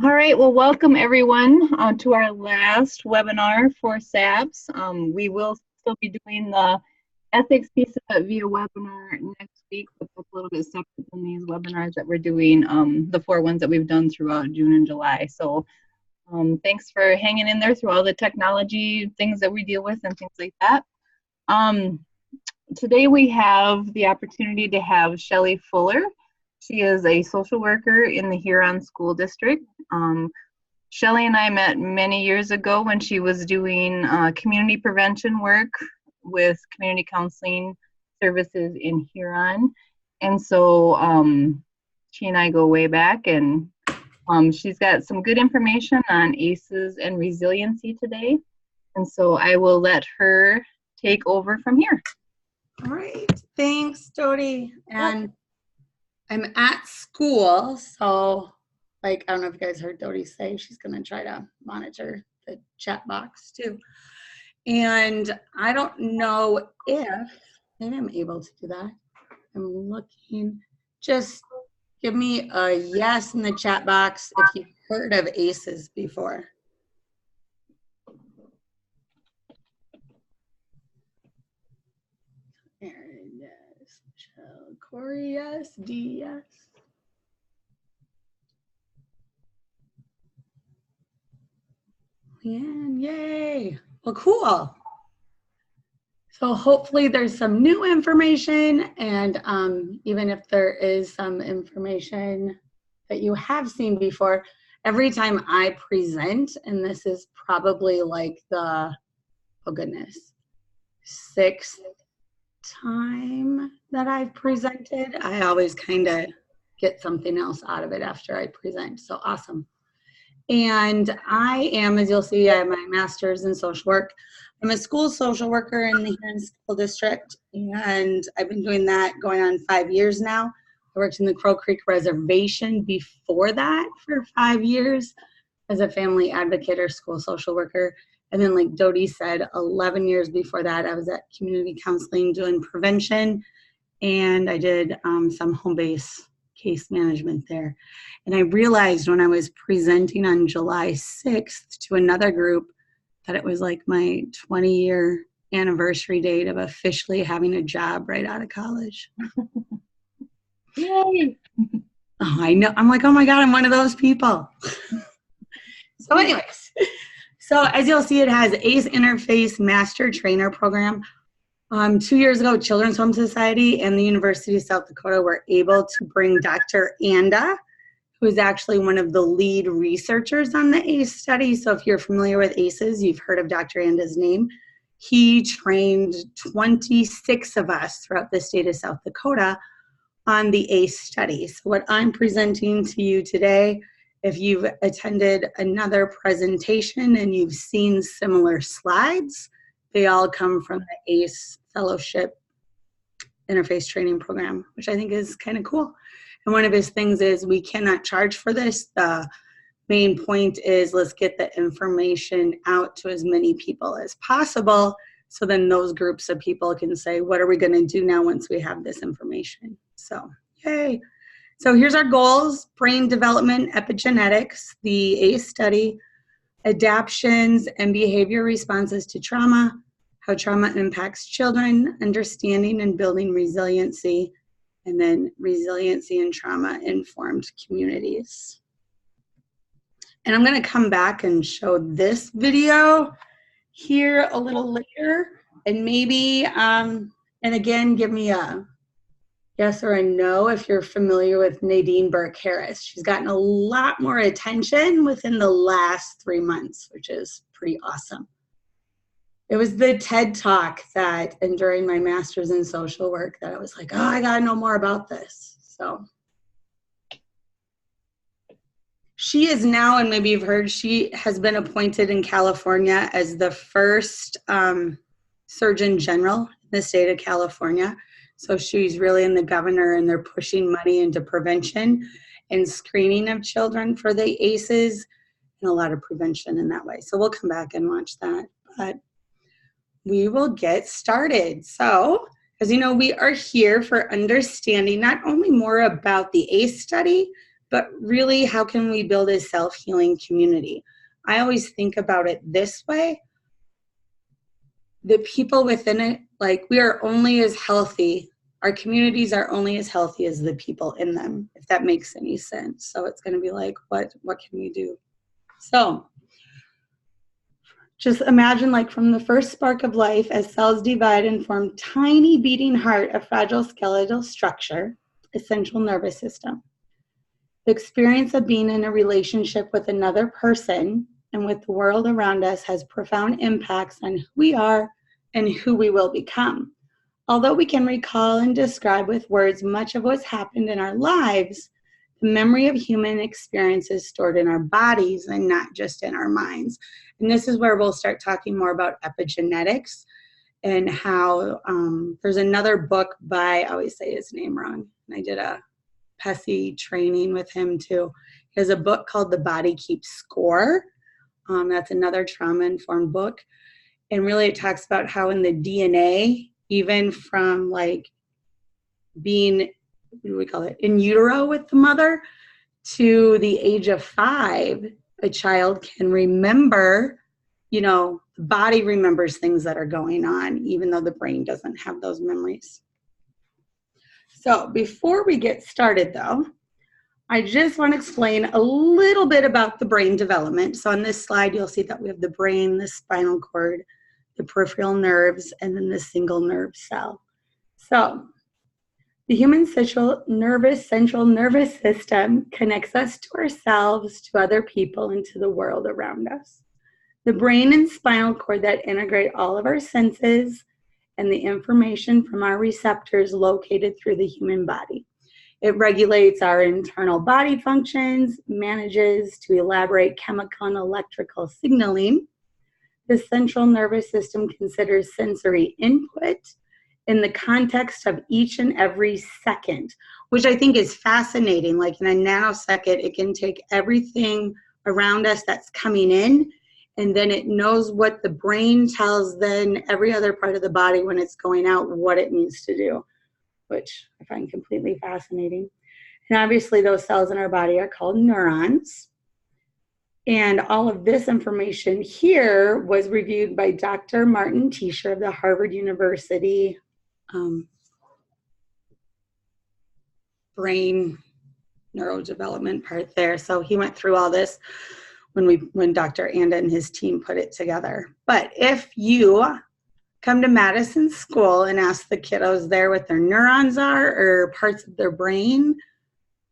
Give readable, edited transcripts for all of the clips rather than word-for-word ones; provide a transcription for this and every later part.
All right, well, welcome everyone to our last webinar for SABS. We will still be doing the ethics piece of it via webinar next week, but that's a little bit separate than these webinars that we're doing, the 4 ones that we've done throughout June and July. So thanks for hanging in there through all the technology things that we deal with and things like that. Today we have the opportunity to have Shelly Fuller. She is a social worker in the Huron School District. Shelly and I met many years ago when she was doing community prevention work with community counseling services in Huron. And so she and I go way back, and she's got some good information on ACEs and resiliency today. And so I will let her take over from here. All right, thanks, Jody. And I'm at school, so I don't know if you guys heard Jody say she's going to try to monitor the chat box too. And I don't know if maybe I'm able to do that. I'm looking. Just give me a yes in the chat box if you've heard of ACEs before. There it is. Michelle, Corey, yes. D, yes. And yay. Well, cool. So hopefully there's some new information, and even if there is some information that you have seen before, every time I present, and this is probably like the, oh goodness, 6th time that I've presented, I always kind of get something else out of it after I present. So awesome. And I am, as you'll see, I have my master's in social work. I'm a school social worker in the Huron School District, and I've been doing that going on 5 years now. I worked in the Crow Creek Reservation before that for 5 years as a family advocate or school social worker. And then, like Jody said, 11 years before that, I was at community counseling doing prevention, and I did some home-based case management there. And I realized when I was presenting on July 6th to another group that it was like my 20-year anniversary date of officially having a job right out of college. Yay! Oh, I know. I'm like, oh my God, I'm one of those people. So anyways, so as you'll see, it has ACE Interface Master Trainer Program. 2 years ago, Children's Home Society and the University of South Dakota were able to bring Dr. Anda, who is actually one of the lead researchers on the ACE study. So if you're familiar with ACEs, you've heard of Dr. Anda's name. He trained 26 of us throughout the state of South Dakota on the ACE study. So what I'm presenting to you today, if you've attended another presentation and you've seen similar slides, they all come from the ACE Fellowship Interface Training Program, which I think is kind of cool. And one of his things is we cannot charge for this. The main point is let's get the information out to as many people as possible, so then those groups of people can say, what are we going to do now once we have this information? So, yay. So here's our goals: brain development, epigenetics, the ACE study, adaptions and behavior responses to trauma, how trauma impacts children, understanding and building resiliency, and then resiliency and trauma-informed communities. And I'm going to come back and show this video here a little later, and maybe, and again, give me a yes or a no if you're familiar with Nadine Burke-Harris. She's gotten a lot more attention within the last 3 months, which is pretty awesome. It was the TED Talk that, and during my master's in social work, that I was like, oh, I gotta know more about this. So she is now, and maybe you've heard, she has been appointed in California as the first Surgeon General in the state of California. So she's really in the governor, and they're pushing money into prevention and screening of children for the ACEs, and a lot of prevention in that way. So we'll come back and watch that. But we will get started. So, as you know, we are here for understanding not only more about the ACE study, but really, how can we build a self-healing community? I always think about it this way. The people within it, like, we are only as healthy, our communities are only as healthy as the people in them, if that makes any sense. So it's going to be like, what can we do? So just imagine, like, from the first spark of life, as cells divide and form tiny beating heart, a fragile skeletal structure, essential nervous system. The experience of being in a relationship with another person and with the world around us has profound impacts on who we are and who we will become. Although we can recall and describe with words much of what's happened in our lives, the memory of human experience is stored in our bodies and not just in our minds. And this is where we'll start talking more about epigenetics and how there's another book by, I always say his name wrong, and I did a PESI training with him too. He has a book called The Body Keeps Score. That's another trauma-informed book. And really it talks about how in the DNA, even from like being, what do we call it, in utero with the mother to the age of 5, a child can remember, the body remembers things that are going on, even though the brain doesn't have those memories. So before we get started though, I just want to explain a little bit about the brain development. So on this slide, you'll see that we have the brain, the spinal cord, the peripheral nerves, and then the single nerve cell. So the human central nervous system connects us to ourselves, to other people, and to the world around us. The brain and spinal cord that integrate all of our senses and the information from our receptors located through the human body. It regulates our internal body functions, manages to elaborate chemical and electrical signaling. The central nervous system considers sensory input in the context of each and every second, which I think is fascinating. Like in a nanosecond, it can take everything around us that's coming in, and then it knows what the brain tells then every other part of the body when it's going out, what it needs to do, which I find completely fascinating. And obviously those cells in our body are called neurons. And all of this information here was reviewed by Dr. Martin Teacher of the Harvard University brain neurodevelopment part there. So he went through all this when Dr. Anda and his team put it together. But if you come to Madison School and ask the kiddos there what their neurons are or parts of their brain,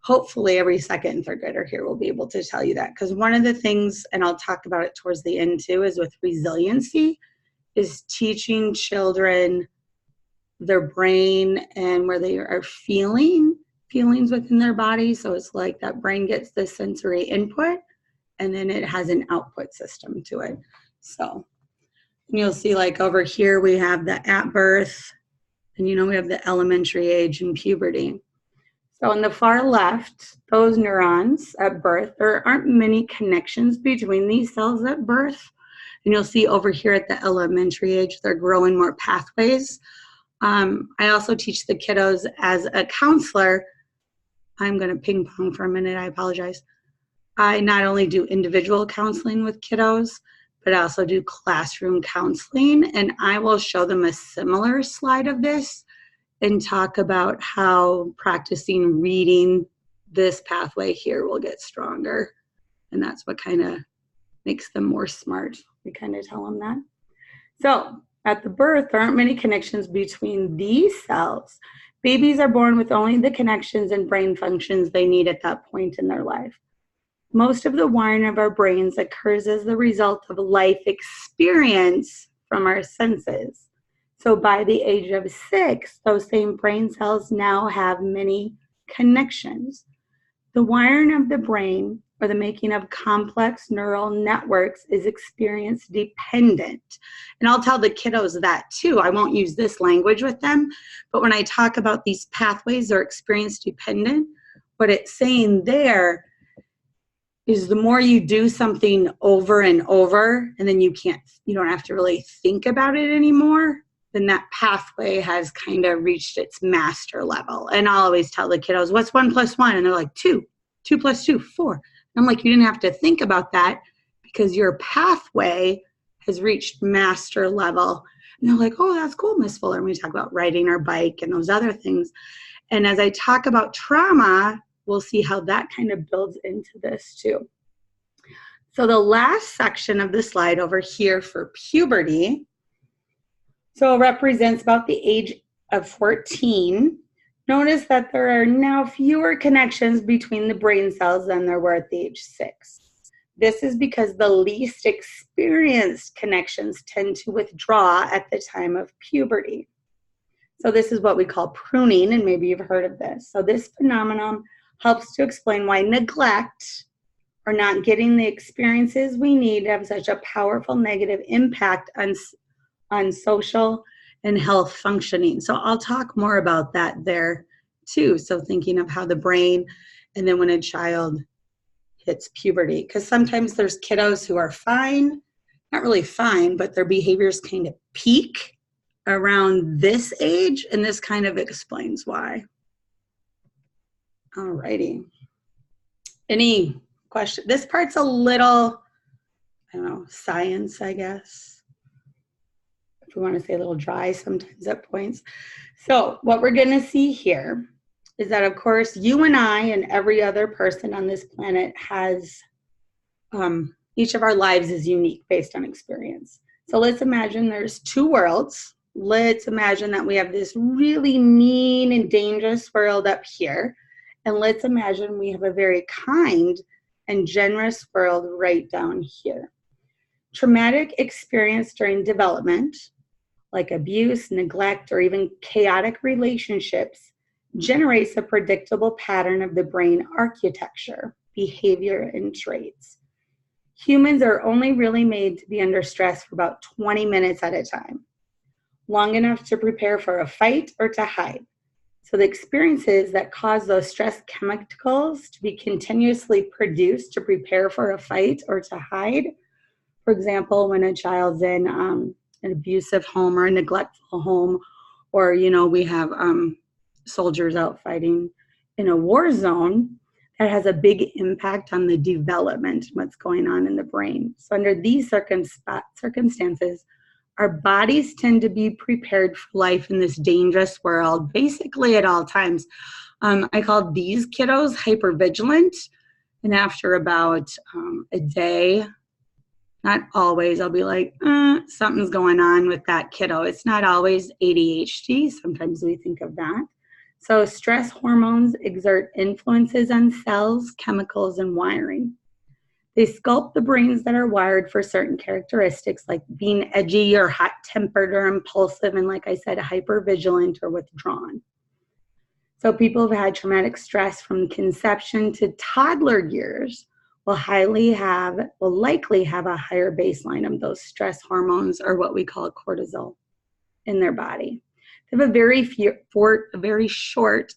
hopefully every second and third grader here will be able to tell you that. Because one of the things, and I'll talk about it towards the end too, is with resiliency, is teaching children their brain and where they are feelings within their body. So it's like that brain gets the sensory input and then it has an output system to it. So you'll see, like over here we have the at birth, and we have the elementary age and puberty. So on the far left, those neurons at birth, there aren't many connections between these cells at birth. And you'll see over here at the elementary age, they're growing more pathways. I also teach the kiddos as a counselor. I'm going to ping pong for a minute, I apologize. I not only do individual counseling with kiddos, but I also do classroom counseling. And I will show them a similar slide of this and talk about how practicing reading this pathway here will get stronger. And that's what kind of makes them more smart. We kind of tell them that. So at the birth, there aren't many connections between these cells. Babies are born with only the connections and brain functions they need at that point in their life. Most of the wiring of our brains occurs as the result of life experience from our senses. So by the age of 6, those same brain cells now have many connections. The wiring of the brain, or the making of complex neural networks, is experience dependent. And I'll tell the kiddos that too. I won't use this language with them, but when I talk about these pathways are experience dependent, what it's saying there is the more you do something over and over, and then you don't have to really think about it anymore, then that pathway has kind of reached its master level. And I'll always tell the kiddos, what's 1 + 1? And they're like, 2. 2 plus 2, 4. And I'm like, you didn't have to think about that because your pathway has reached master level. And they're like, oh, that's cool, Miss Fuller. And we talk about riding our bike and those other things. And as I talk about trauma, we'll see how that kind of builds into this too. So the last section of the slide over here for puberty, so it represents about the age of 14. Notice that there are now fewer connections between the brain cells than there were at the age 6. This is because the least experienced connections tend to withdraw at the time of puberty. So this is what we call pruning, and maybe you've heard of this. So this phenomenon helps to explain why neglect or not getting the experiences we need have such a powerful negative impact on social and health functioning. So I'll talk more about that there too. So thinking of how the brain, and then when a child hits puberty, because sometimes there's kiddos who are fine, not really fine, but their behaviors kind of peak around this age, and this kind of explains why. All righty. Any question? This part's a little, I don't know, science, I guess. If we want to say a little dry sometimes at points. So what we're going to see here is that, of course, you and I and every other person on this planet has, each of our lives is unique based on experience. So let's imagine there's 2 worlds. Let's imagine that we have this really mean and dangerous world up here. And let's imagine we have a very kind and generous world right down here. Traumatic experience during development, like abuse, neglect, or even chaotic relationships, generates a predictable pattern of the brain architecture, behavior, and traits. Humans are only really made to be under stress for about 20 minutes at a time, long enough to prepare for a fight or to hide. So the experiences that cause those stress chemicals to be continuously produced to prepare for a fight or to hide, for example, when a child's in an abusive home or a neglectful home, or, you know, we have soldiers out fighting in a war zone, that has a big impact on the development, what's going on in the brain. So under these circumstances, our bodies tend to be prepared for life in this dangerous world, basically at all times. I call these kiddos hypervigilant, and after about a day, not always, I'll be like, something's going on with that kiddo. It's not always ADHD. Sometimes we think of that. So stress hormones exert influences on cells, chemicals, and wiring. They sculpt the brains that are wired for certain characteristics, like being edgy or hot-tempered or impulsive, and like I said, hypervigilant or withdrawn. So people who've had traumatic stress from conception to toddler years will likely have a higher baseline of those stress hormones, or what we call cortisol, in their body. They have a very short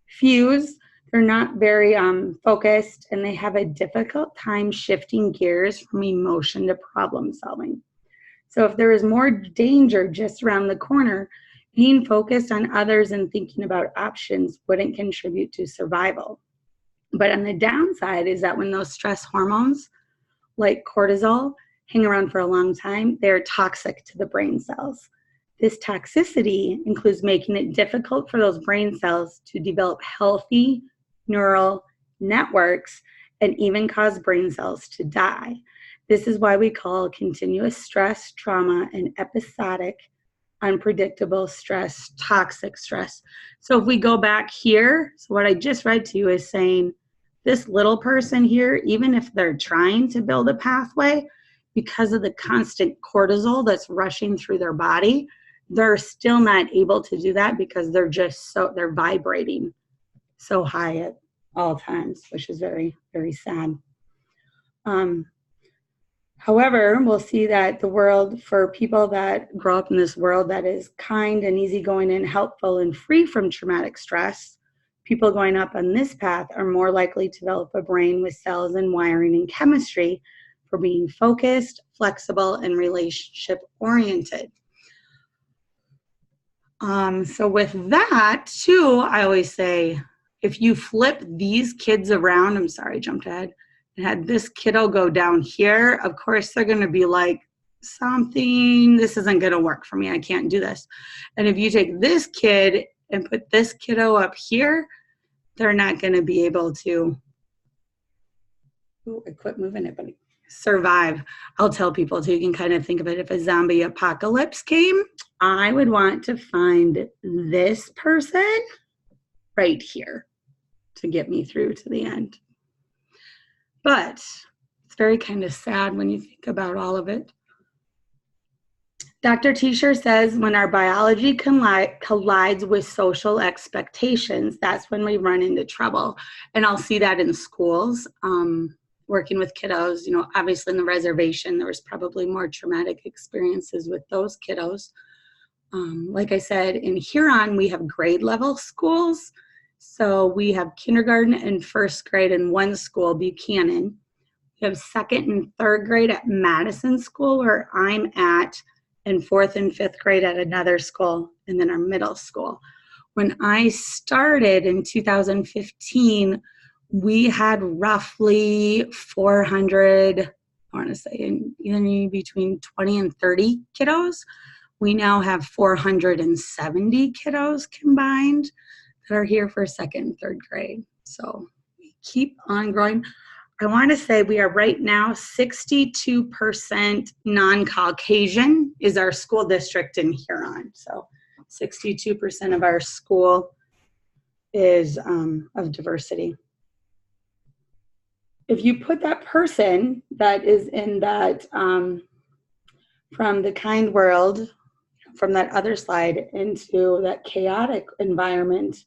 fuse. They're not very focused, and they have a difficult time shifting gears from emotion to problem solving. So if there is more danger just around the corner, being focused on others and thinking about options wouldn't contribute to survival. But on the downside is that when those stress hormones, like cortisol, hang around for a long time, they're toxic to the brain cells. This toxicity includes making it difficult for those brain cells to develop healthy neural networks and even cause brain cells to die. This is why we call continuous stress, trauma, and episodic unpredictable stress toxic stress. So if we go back here, so what I just read to you is saying this little person here, even if they're trying to build a pathway, because of the constant cortisol that's rushing through their body, they're still not able to do that because they're vibrating so high at all times, which is very, very sad. However, we'll see that the world, for people that grow up in this world that is kind and easygoing and helpful and free from traumatic stress, people going up on this path are more likely to develop a brain with cells and wiring and chemistry for being focused, flexible, and relationship-oriented. So with that, too, I always say, if you flip these kids around, I'm sorry, I jumped ahead, and had this kiddo go down here, of course they're going to be like, this isn't going to work for me. I can't do this. And if you take this kid and put this kiddo up here, they're not going to be able to, I quit moving it, buddy, survive. I'll tell people too, you can kind of think of it, if a zombie apocalypse came, I would want to find this person right here to get me through to the end. But it's very kind of sad when you think about all of it. Dr. Tesher says when our biology collides with social expectations, that's when we run into trouble. And I'll see that in schools, working with kiddos. You know, obviously in the reservation, there was probably more traumatic experiences with those kiddos. Like I said, in Huron, we have grade level schools. So we have kindergarten and first grade in one school, Buchanan. We have second and third grade at Madison School, where I'm at, and fourth and fifth grade at another school, and then our middle school. When I started in 2015, we had roughly 400, I want to say, in between 20 and 30 kiddos. We now have 470 kiddos combined that are here for second and third grade. So we keep on growing. I want to say we are right now 62% non-Caucasian is our school district in Huron. So 62% of our school is of diversity. If you put that person that is in that from the kind world, from that other slide, into that chaotic environment,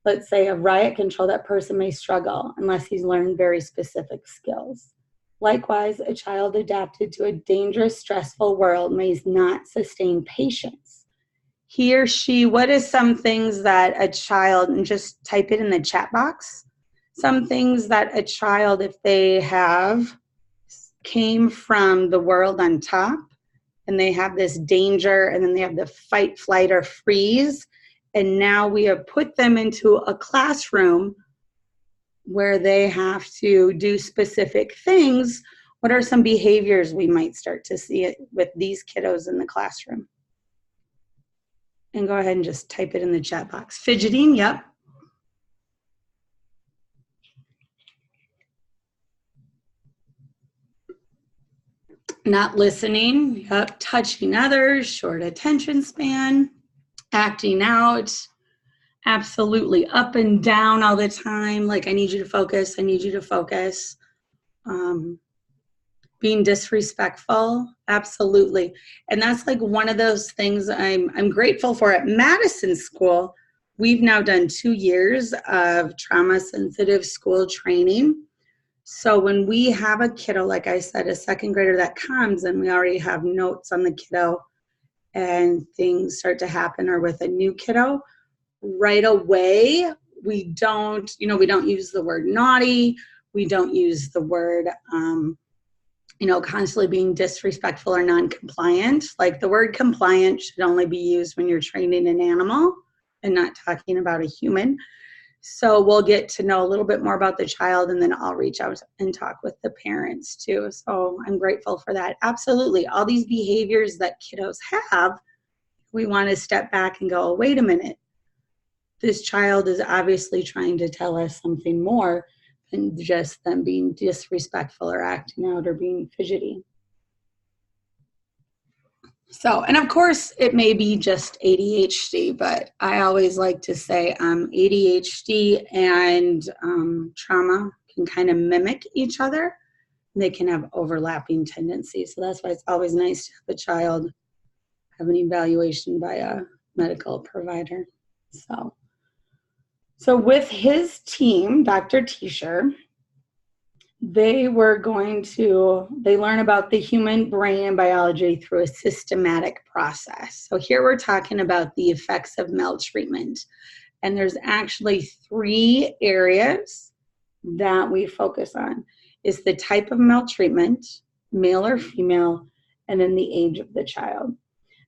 let's say of riot control, that person may struggle unless he's learned very specific skills. Likewise, a child adapted to a dangerous, stressful world may not sustain patience. He or she, what is some things that a child, and just type it in the chat box, some things that a child, if they have came from the world on top, and they have this danger, and then they have the fight, flight, or freeze, and now we have put them into a classroom where they have to do specific things. What are some behaviors we might start to see with these kiddos in the classroom? And go ahead and just type it in the chat box. Fidgeting, yep. Not listening, yep. Touching others, short attention span. Acting out, absolutely, up and down all the time, like I need you to focus, I need you to focus. Being disrespectful, absolutely. And that's like one of those things I'm grateful for. At Madison School, we've now done 2 years of trauma-sensitive school training. So when we have a kiddo, like I said, a second grader that comes, and we already have notes on the kiddo, and things start to happen, or with a new kiddo, right away, we don't use the word naughty. We don't use the word, constantly being disrespectful or non-compliant. Like the word compliant should only be used when you're training an animal and not talking about a human. So we'll get to know a little bit more about the child, and then I'll reach out and talk with the parents too. So I'm grateful for that. Absolutely. All these behaviors that kiddos have, we want to step back and go, oh, wait a minute. This child is obviously trying to tell us something more than just them being disrespectful or acting out or being fidgety. So, and of course, it may be just ADHD, but I always like to say ADHD and trauma can kind of mimic each other. They can have overlapping tendencies. So that's why it's always nice to have a child have an evaluation by a medical provider. So with his team, Dr. Tesher, they learn about the human brain and biology through a systematic process. So here we're talking about the effects of maltreatment. And there's actually 3 areas that we focus on. Is the type of maltreatment, male or female, and then the age of the child.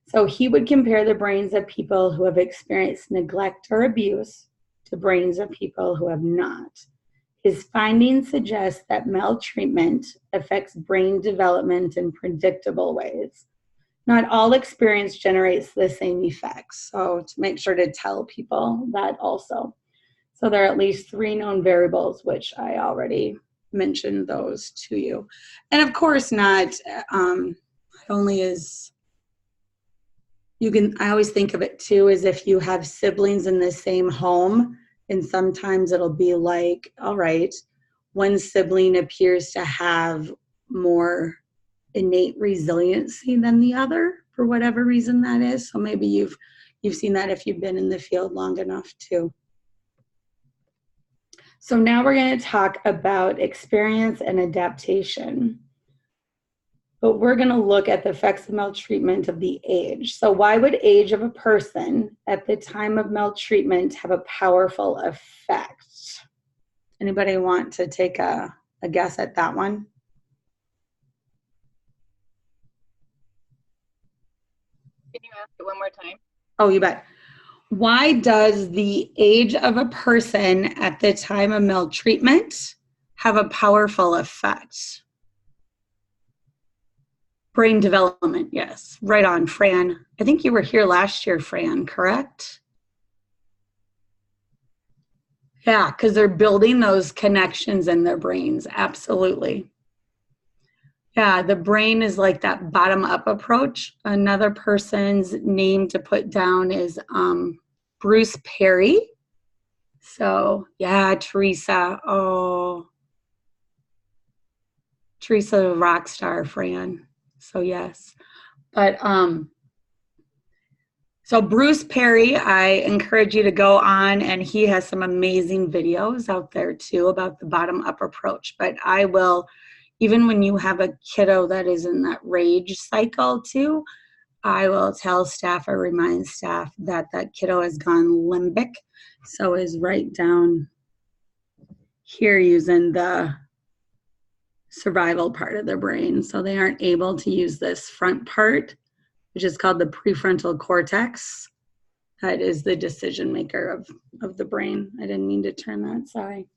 So he would compare the brains of people who have experienced neglect or abuse to brains of people who have not. His findings suggest that maltreatment affects brain development in predictable ways. Not all experience generates the same effects, so to make sure to tell people that also. So there are at least 3 known variables, which I already mentioned those to you. And of course not only is, I always think of it too as if you have siblings in the same home, and sometimes it'll be like, all right, one sibling appears to have more innate resiliency than the other, for whatever reason that is. So maybe you've seen that if you've been in the field long enough too. So now we're going to talk about experience and adaptation. But we're going to look at the effects of maltreatment of the age. So why would age of a person at the time of maltreatment have a powerful effect? Anybody want to take a guess at that one? Can you ask it one more time? Oh, you bet. Why does the age of a person at the time of maltreatment have a powerful effect? Brain development, yes. Right on, Fran. I think you were here last year, Fran, correct? Yeah, because they're building those connections in their brains, absolutely. Yeah, the brain is like that bottom-up approach. Another person's name to put down is Bruce Perry. So, yeah, Teresa. Oh, Teresa, rock star, Fran. So, yes. But, so Bruce Perry, I encourage you to go on, and he has some amazing videos out there, too, about the bottom-up approach. But I will, even when you have a kiddo that is in that rage cycle too, I will tell staff or remind staff that that kiddo has gone limbic. So is right down here using the survival part of their brain. So they aren't able to use this front part, which is called the prefrontal cortex. That is the decision maker of the brain. I didn't mean to turn that, sorry.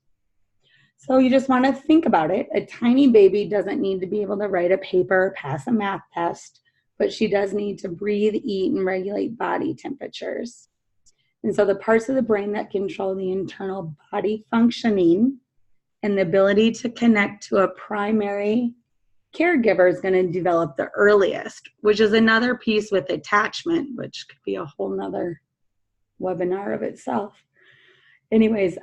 So you just want to think about it. A tiny baby doesn't need to be able to write a paper, pass a math test, but she does need to breathe, eat, and regulate body temperatures. And so the parts of the brain that control the internal body functioning and the ability to connect to a primary caregiver is going to develop the earliest, which is another piece with attachment, which could be a whole nother webinar of itself. Anyways,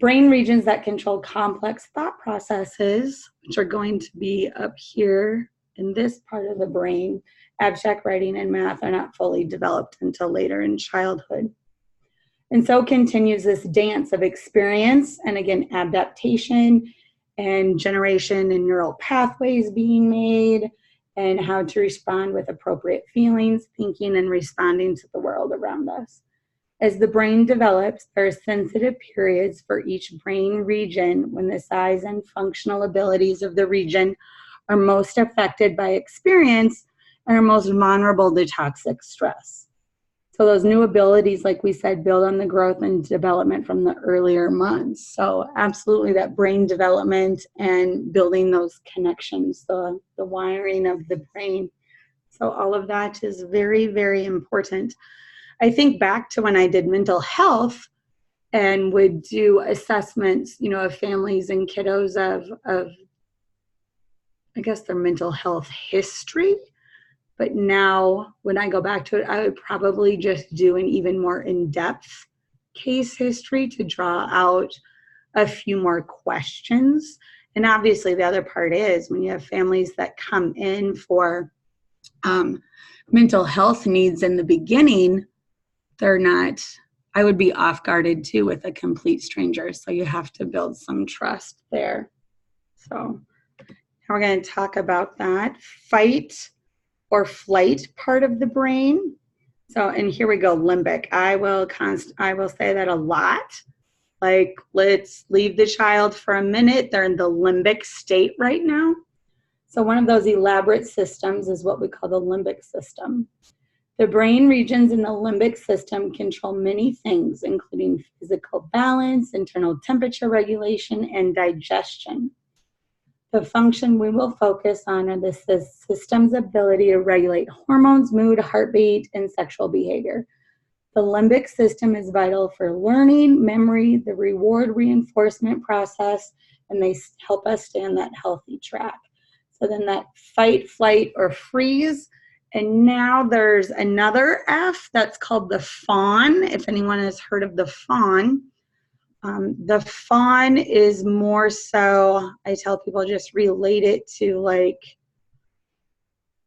brain regions that control complex thought processes, which are going to be up here in this part of the brain, abstract writing and math are not fully developed until later in childhood. And so continues this dance of experience and, again, adaptation and generation and neural pathways being made and how to respond with appropriate feelings, thinking, and responding to the world around us. As the brain develops, there are sensitive periods for each brain region when the size and functional abilities of the region are most affected by experience and are most vulnerable to toxic stress. So those new abilities, like we said, build on the growth and development from the earlier months. So absolutely that brain development and building those connections, the wiring of the brain. So all of that is very, very important. I think back to when I did mental health and would do assessments, of families and kiddos of I guess their mental health history. But now when I go back to it, I would probably just do an even more in-depth case history to draw out a few more questions. And obviously the other part is when you have families that come in for mental health needs in the beginning, they're not, I would be off guarded too with a complete stranger. So you have to build some trust there. So now we're going to talk about that fight or flight part of the brain. So, and here we go, limbic. I will say that a lot. Like, let's leave the child for a minute. They're in the limbic state right now. So one of those elaborate systems is what we call the limbic system. The brain regions in the limbic system control many things, including physical balance, internal temperature regulation, and digestion. The function we will focus on are the system's ability to regulate hormones, mood, heartbeat, and sexual behavior. The limbic system is vital for learning, memory, the reward reinforcement process, and they help us stay on that healthy track. So then that fight, flight, or freeze. And now there's another F that's called the fawn, if anyone has heard of the fawn. The fawn is more so, I tell people, just relate it to like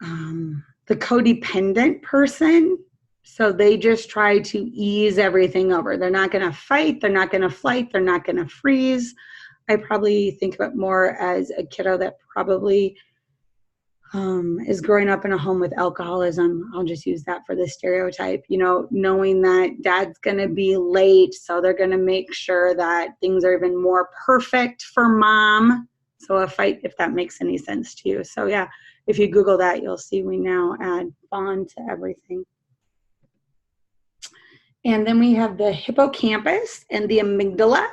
the codependent person. So they just try to ease everything over. They're not going to fight. They're not going to flight. They're not going to freeze. I probably think of it more as a kiddo that probably is growing up in a home with alcoholism. I'll just use that for the stereotype, you know, knowing that dad's going to be late. So they're going to make sure that things are even more perfect for mom. So a fight, if that makes any sense to you. So yeah, if you Google that, you'll see we now add fawn to everything. And then we have the hippocampus and the amygdala.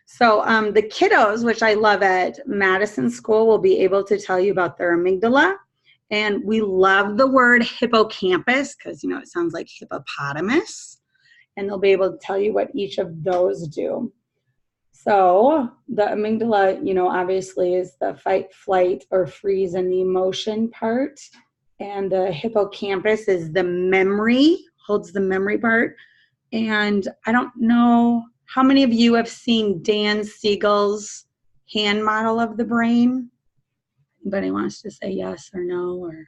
So the kiddos, which I love at Madison School, will be able to tell you about their amygdala. And we love the word hippocampus because, you know, it sounds like hippopotamus. And they'll be able to tell you what each of those do. So the amygdala, you know, obviously is the fight, flight, or freeze and the emotion part. And the hippocampus is the memory, holds the memory part. And I don't know how many of you have seen Dan Siegel's hand model of the brain. Anybody wants to say yes or no or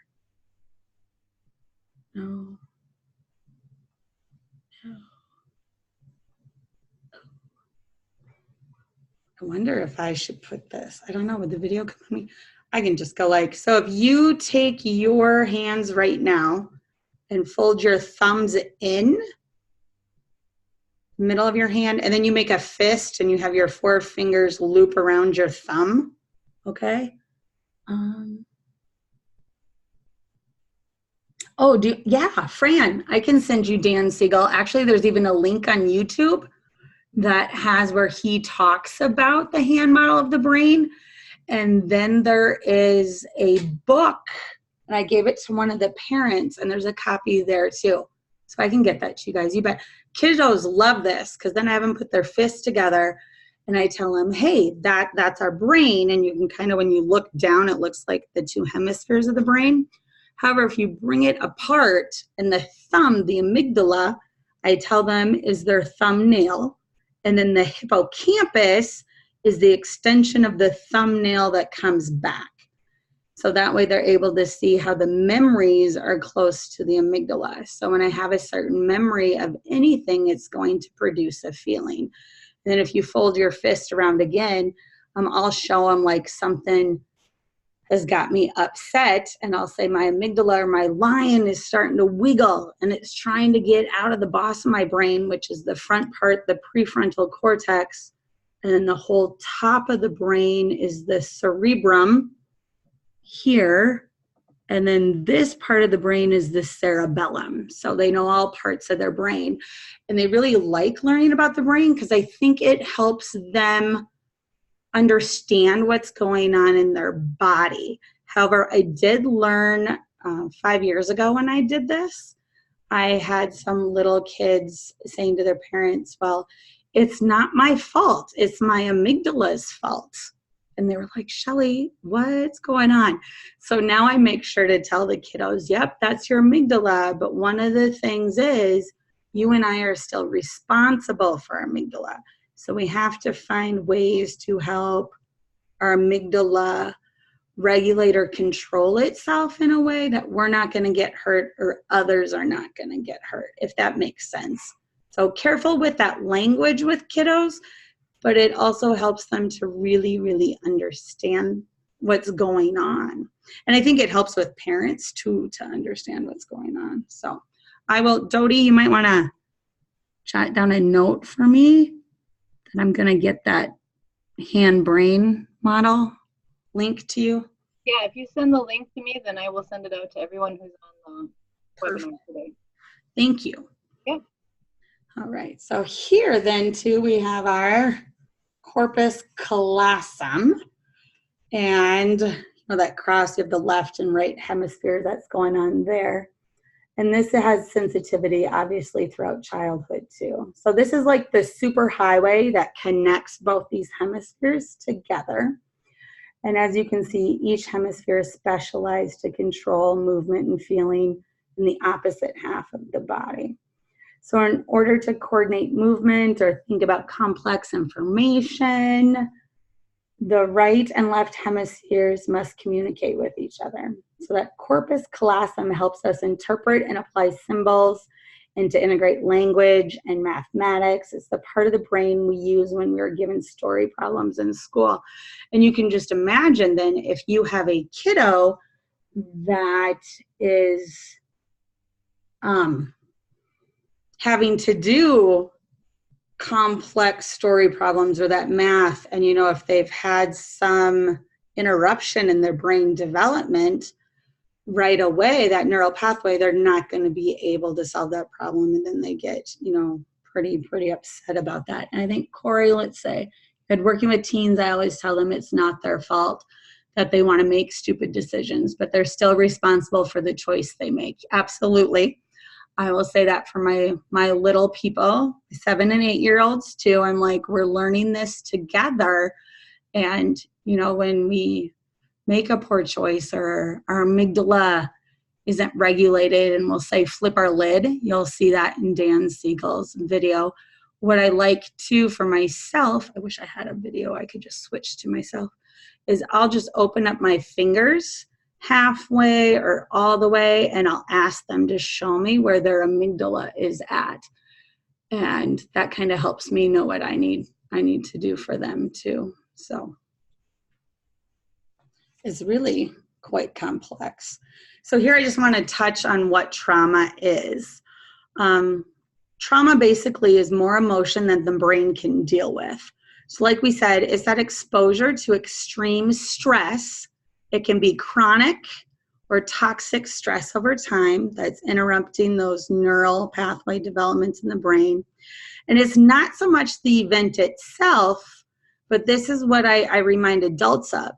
no? No. I wonder if I should put this. I don't know. Would the video come on me? I can just go like, so if you take your hands right now and fold your thumbs in, middle of your hand, and then you make a fist and you have your 4 fingers loop around your thumb. Okay. Yeah, Fran, I can send you Dan Siegel. Actually, there's even a link on YouTube that has where he talks about the hand model of the brain. And then there is a book, and I gave it to one of the parents, and there's a copy there too. So I can get that to you guys. You bet. Kiddos love this because then I have them put their fists together and I tell them, hey, that's our brain. And you can kind of, when you look down, it looks like the 2 hemispheres of the brain. However, if you bring it apart and the thumb, the amygdala, I tell them is their thumbnail. And then the hippocampus is the extension of the thumbnail that comes back. So that way they're able to see how the memories are close to the amygdala. So when I have a certain memory of anything, it's going to produce a feeling. And then if you fold your fist around again, I'll show them like something has got me upset, and I'll say my amygdala or my lion is starting to wiggle and it's trying to get out of the boss of my brain, which is the front part, the prefrontal cortex. And then the whole top of the brain is the cerebrum here. And then this part of the brain is the cerebellum. So they know all parts of their brain. And they really like learning about the brain because I think it helps them understand what's going on in their body. However, I did learn 5 years ago when I did this, I had some little kids saying to their parents, well, it's not my fault. It's my amygdala's fault. And they were like, Shelly, what's going on? So now I make sure to tell the kiddos, yep, that's your amygdala. But one of the things is you and I are still responsible for our amygdala. So we have to find ways to help our amygdala regulate or control itself in a way that we're not going to get hurt or others are not going to get hurt, if that makes sense. So careful with that language with kiddos, but it also helps them to really, really understand what's going on. And I think it helps with parents too to understand what's going on. So I will, Dodie, you might want to jot down a note for me that I'm going to get that hand-brain model link to you. Yeah, if you send the link to me, then I will send it out to everyone who's on the webinar today. Thank you. Yeah. All right. So here then too, we have our corpus callosum. And that cross, you have the left and right hemisphere that's going on there. And this has sensitivity, obviously, throughout childhood, too. So this is like the super highway that connects both these hemispheres together. And as you can see, each hemisphere is specialized to control movement and feeling in the opposite half of the body. So in order to coordinate movement or think about complex information, the right and left hemispheres must communicate with each other. So that corpus callosum helps us interpret and apply symbols and to integrate language and mathematics. It's the part of the brain we use when we are given story problems in school. And you can just imagine then if you have a kiddo that is having to do complex story problems or that math, and if they've had some interruption in their brain development right away, that neural pathway, they're not going to be able to solve that problem, and then they get pretty upset about that. And I think Corey, let's say, and working with teens, I always tell them it's not their fault that they want to make stupid decisions, but they're still responsible for the choice they make. Absolutely. I will say that for my little people, 7 and 8 year olds too. I'm like, we're learning this together. And, when we make a poor choice or our amygdala isn't regulated and we'll say flip our lid, you'll see that in Dan Siegel's video. What I like too for myself, I wish I had a video I could just switch to myself, is I'll just open up my fingers halfway or all the way, and I'll ask them to show me where their amygdala is at. And that kind of helps me know what I need to do for them too. So it's really quite complex. So here I just want to touch on what trauma is. Trauma basically is more emotion than the brain can deal with. So like we said, it's that exposure to extreme stress. It can be chronic or toxic stress over time that's interrupting those neural pathway developments in the brain. And it's not so much the event itself, but this is what I remind adults of,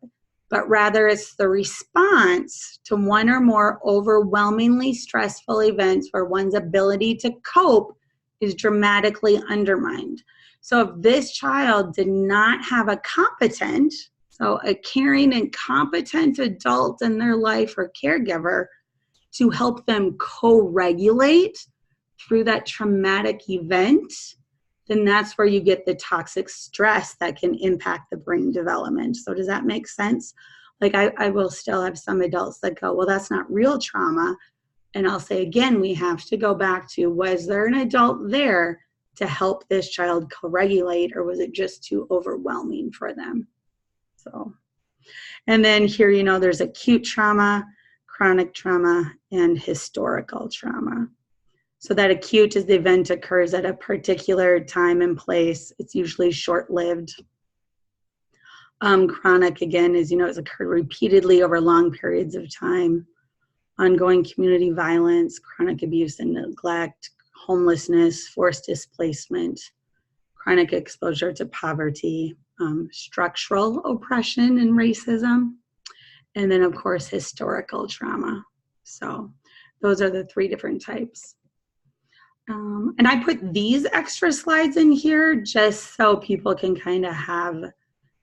but rather it's the response to one or more overwhelmingly stressful events where one's ability to cope is dramatically undermined. So if this child did not have a competent, so a caring and competent adult in their life or caregiver to help them co-regulate through that traumatic event, then that's where you get the toxic stress that can impact the brain development. So does that make sense? Like I will still have some adults that go, well, that's not real trauma. And I'll say, again, we have to go back to, was there an adult there to help this child co-regulate, or was it just too overwhelming for them? So, and then here, there's acute trauma, chronic trauma, and historical trauma. So that acute is the event occurs at a particular time and place. It's usually short-lived. Chronic, again, is, it's occurred repeatedly over long periods of time. Ongoing community violence, chronic abuse and neglect, homelessness, forced displacement, chronic exposure to poverty, structural oppression and racism, and then, of course, historical trauma. So those are the 3 different types. And I put these extra slides in here just so people can kind of have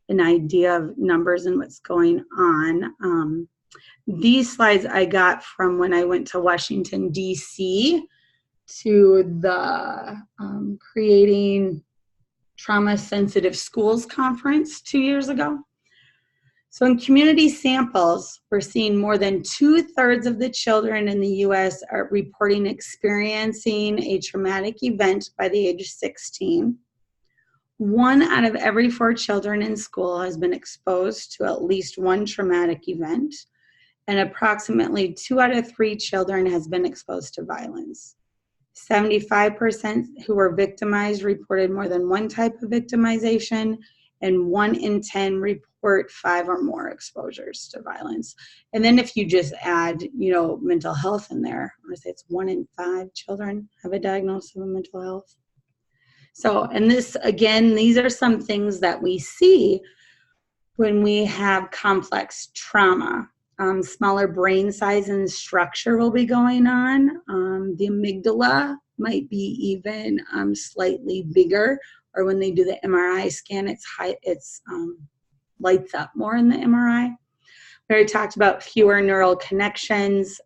an idea of numbers and what's going on. These slides I got from when I went to Washington, D.C. to the Creating Trauma-Sensitive Schools Conference 2 years ago. So in community samples, we're seeing more than 2/3 of the children in the U.S. are reporting experiencing a traumatic event by the age of 16. 1 out of every 4 children in school has been exposed to at least one traumatic event, and approximately 2 out of 3 children has been exposed to violence. 75% who were victimized reported more than one type of victimization, and 1 in 10 report 5 or more exposures to violence. And then if you just add, mental health in there, I want to say it's 1 in 5 children have a diagnosis of mental health. So, and this, again, these are some things that we see when we have complex trauma. Smaller brain size and structure will be going on. The amygdala might be even slightly bigger, or when they do the MRI scan, it's lights up more in the MRI. We already talked about fewer neural connections.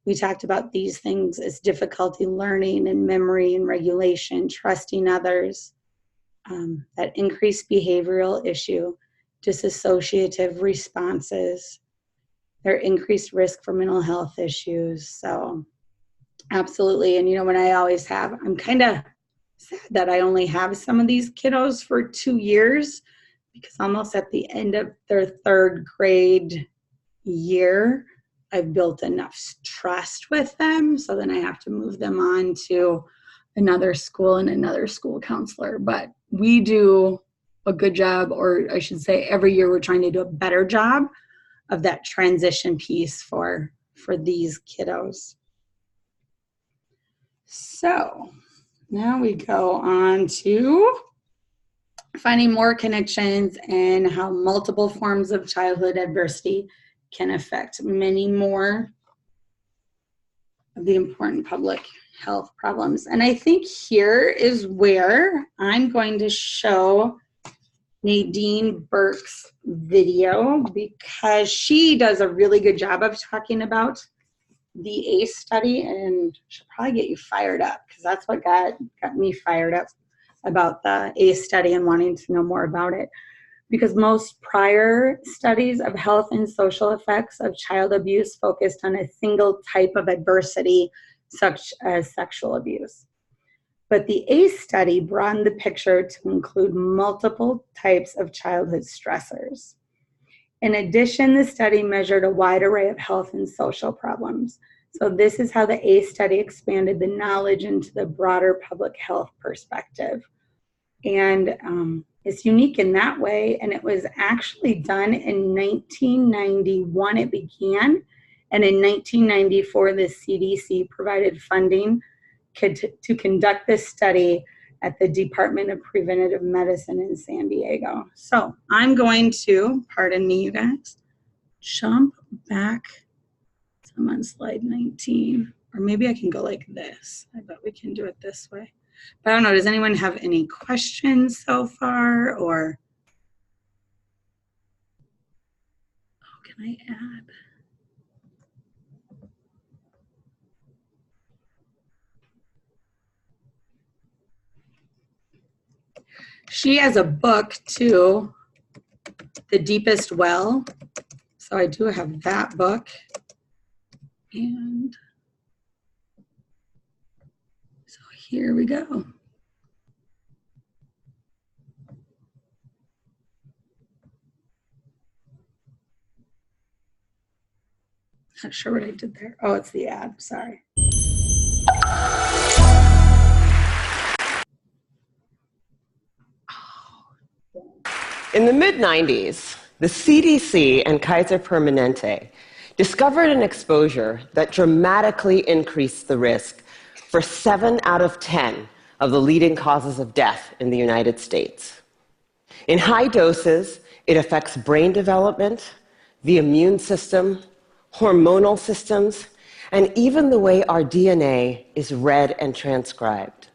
We talked about these things as difficulty learning and memory and regulation, trusting others, that increased behavioral issue, dissociative responses, their increased risk for mental health issues. So absolutely. And when I'm kind of sad that I only have some of these kiddos for 2 years, because almost at the end of their 3rd grade year, I've built enough trust with them. So then I have to move them on to another school and another school counselor. But we do a good job, or I should say every year we're trying to do a better job of that transition piece for these kiddos. So now we go on to finding more connections and how multiple forms of childhood adversity can affect many more of the important public health problems. And I think here is where I'm going to show Nadine Burke's video, because she does a really good job of talking about the ACE study, and she'll probably get you fired up, because that's what got me fired up about the ACE study and wanting to know more about it. Because most prior studies of health and social effects of child abuse focused on a single type of adversity, such as sexual abuse. But the ACE study broadened the picture to include multiple types of childhood stressors. In addition, the study measured a wide array of health and social problems. So this is how the ACE study expanded the knowledge into the broader public health perspective. And it's unique in that way. And it was actually done in 1991, it began. And in 1994, the CDC provided funding to conduct this study at the Department of Preventative Medicine in San Diego. So I'm going to, pardon me, you guys, jump back. So I'm on slide 19, or maybe I can go like this. I bet we can do it this way. But I don't know, does anyone have any questions so far, or can I add? She has a book too, The Deepest Well. So I do have that book. And so here we go. Not sure what I did there. Oh, it's the ad, sorry. In the mid-90s, the CDC and Kaiser Permanente discovered an exposure that dramatically increased the risk for 7 out of 10 of the leading causes of death in the United States. In high doses, it affects brain development, the immune system, hormonal systems, and even the way our DNA is read and transcribed.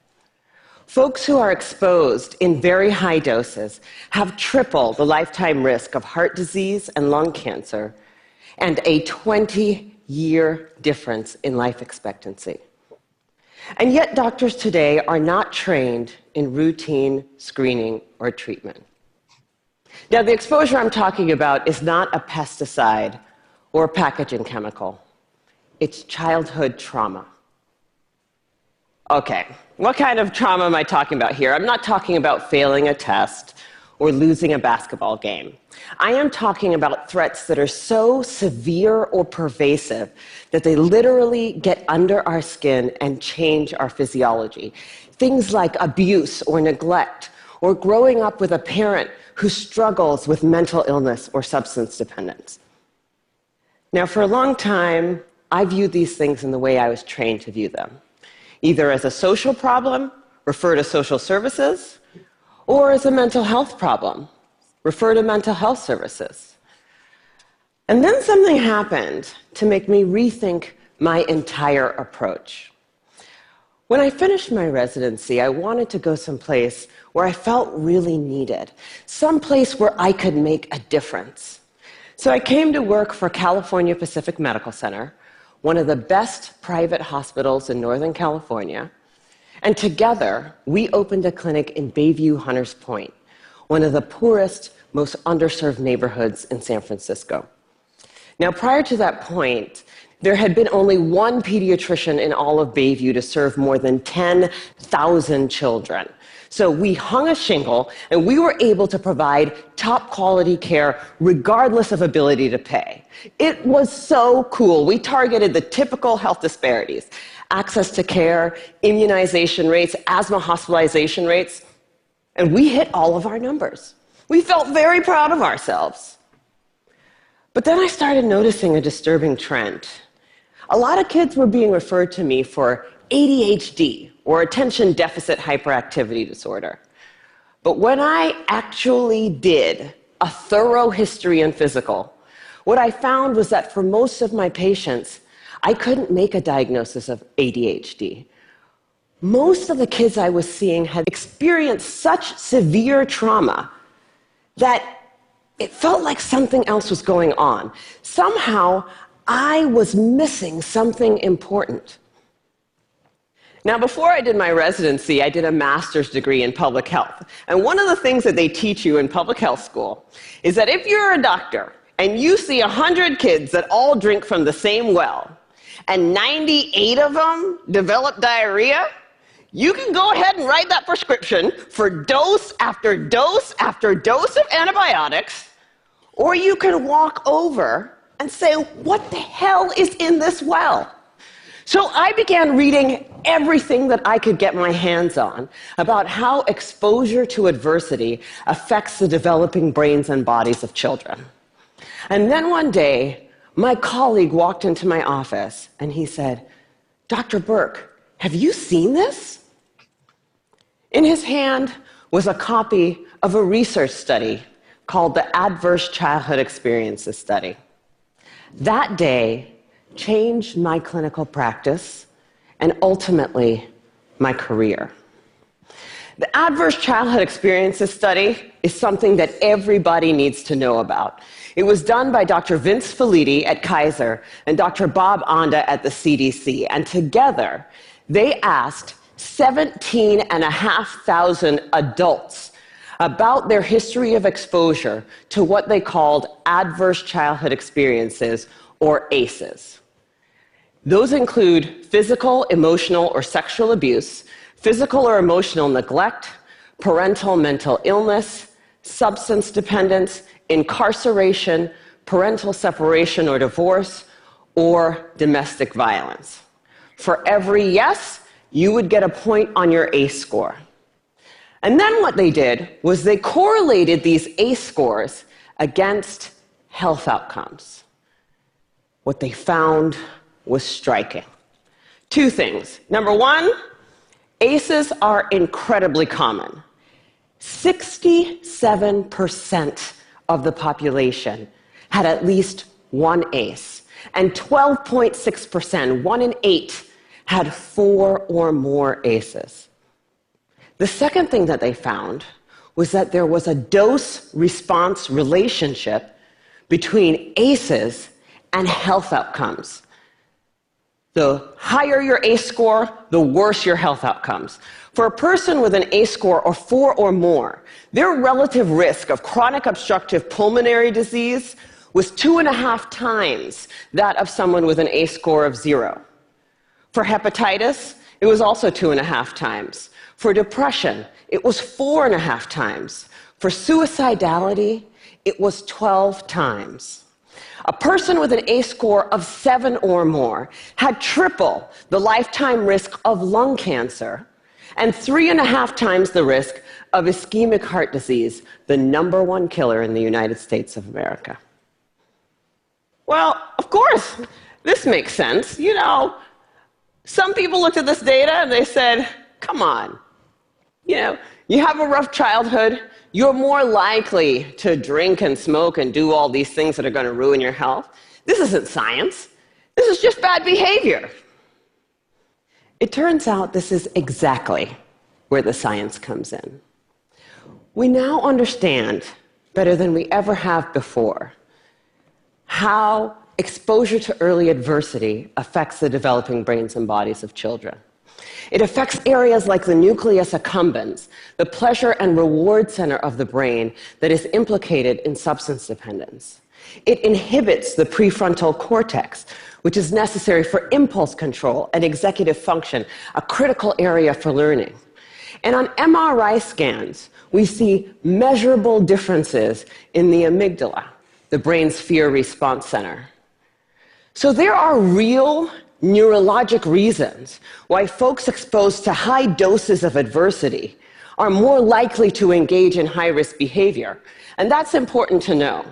Folks who are exposed in very high doses have triple the lifetime risk of heart disease and lung cancer, and a 20-year difference in life expectancy. And yet doctors today are not trained in routine screening or treatment. Now, the exposure I'm talking about is not a pesticide or a packaging chemical. It's childhood trauma. Okay, what kind of trauma am I talking about here? I'm not talking about failing a test or losing a basketball game. I am talking about threats that are so severe or pervasive that they literally get under our skin and change our physiology. Things like abuse or neglect, or growing up with a parent who struggles with mental illness or substance dependence. Now, for a long time, I viewed these things in the way I was trained to view them, either as a social problem, refer to social services, or as a mental health problem, refer to mental health services. And then something happened to make me rethink my entire approach. When I finished my residency, I wanted to go someplace where I felt really needed, someplace where I could make a difference. So I came to work for California Pacific Medical Center, one of the best private hospitals in Northern California, and together we opened a clinic in Bayview Hunters Point, one of the poorest, most underserved neighborhoods in San Francisco. Now, prior to that point, there had been only one pediatrician in all of Bayview to serve more than 10,000 children. So we hung a shingle, and we were able to provide top quality care regardless of ability to pay. It was so cool. We targeted the typical health disparities: access to care, immunization rates, asthma hospitalization rates, and we hit all of our numbers. We felt very proud of ourselves. But then I started noticing a disturbing trend. A lot of kids were being referred to me for ADHD, or attention deficit hyperactivity disorder. But when I actually did a thorough history and physical, what I found was that for most of my patients, I couldn't make a diagnosis of ADHD. Most of the kids I was seeing had experienced such severe trauma that it felt like something else was going on. Somehow, I was missing something important. Now, before I did my residency, I did a master's degree in public health. And one of the things that they teach you in public health school is that if you're a doctor and you see 100 kids that all drink from the same well, and 98 of them develop diarrhea, you can go ahead and write that prescription for dose after dose after dose of antibiotics, or you can walk over and say, what the hell is in this well? So I began reading everything that I could get my hands on about how exposure to adversity affects the developing brains and bodies of children. And then one day, my colleague walked into my office and he said, Dr. Burke, have you seen this? In his hand was a copy of a research study called the Adverse Childhood Experiences Study. That day changed my clinical practice and ultimately my career. The Adverse Childhood Experiences Study is something that everybody needs to know about. It was done by Dr. Vince Felitti at Kaiser and Dr. Bob Onda at the CDC, and together they asked 17,500 adults about their history of exposure to what they called adverse childhood experiences, or ACEs. Those include physical, emotional, or sexual abuse, physical or emotional neglect, parental mental illness, substance dependence, incarceration, parental separation or divorce, or domestic violence. For every yes, you would get a point on your ACE score. And then what they did was they correlated these ACE scores against health outcomes. What they found was striking. Two things. Number one, ACEs are incredibly common. 67% of the population had at least one ACE, and 12.6%, 1 in 8, had 4 or more ACEs. The second thing that they found was that there was a dose-response relationship between ACEs and health outcomes. The higher your ACE score, the worse your health outcomes. For a person with an ACE score of 4 or more, their relative risk of chronic obstructive pulmonary disease was 2.5 times that of someone with an ACE score of 0. For hepatitis, it was also 2.5 times. For depression, it was 4.5 times. For suicidality, it was 12 times. A person with an ACE score of 7 or more had triple the lifetime risk of lung cancer and 3.5 times the risk of ischemic heart disease, the #1 killer in the United States of America. Well, of course, this makes sense. You know, some people looked at this data and they said, come on, you know, you have a rough childhood, you're more likely to drink and smoke and do all these things that are going to ruin your health. This isn't science. This is just bad behavior. It turns out this is exactly where the science comes in. We now understand, better than we ever have before, how exposure to early adversity affects the developing brains and bodies of children. It affects areas like the nucleus accumbens, the pleasure and reward center of the brain that is implicated in substance dependence. It inhibits the prefrontal cortex, which is necessary for impulse control and executive function, a critical area for learning. And on MRI scans, we see measurable differences in the amygdala, the brain's fear response center. So there are real neurologic reasons why folks exposed to high doses of adversity are more likely to engage in high-risk behavior. And that's important to know.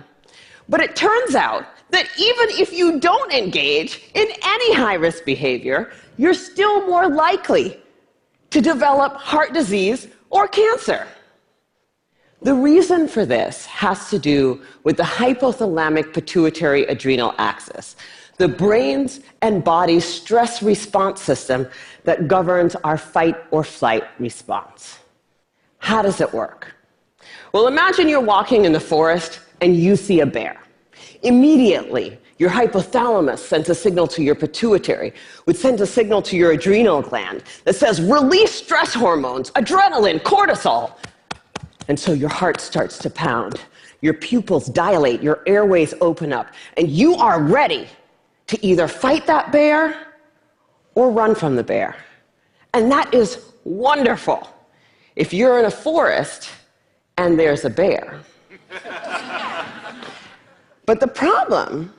But it turns out that even if you don't engage in any high-risk behavior, you're still more likely to develop heart disease or cancer. The reason for this has to do with the hypothalamic pituitary adrenal axis, the brain's and body's stress response system that governs our fight or flight response. How does it work? Well, imagine you're walking in the forest and you see a bear. Immediately, your hypothalamus sends a signal to your pituitary, which sends a signal to your adrenal gland that says, release stress hormones, adrenaline, cortisol. And so your heart starts to pound, your pupils dilate, your airways open up, and you are ready to either fight that bear or run from the bear. And that is wonderful if you're in a forest and there's a bear. But the problem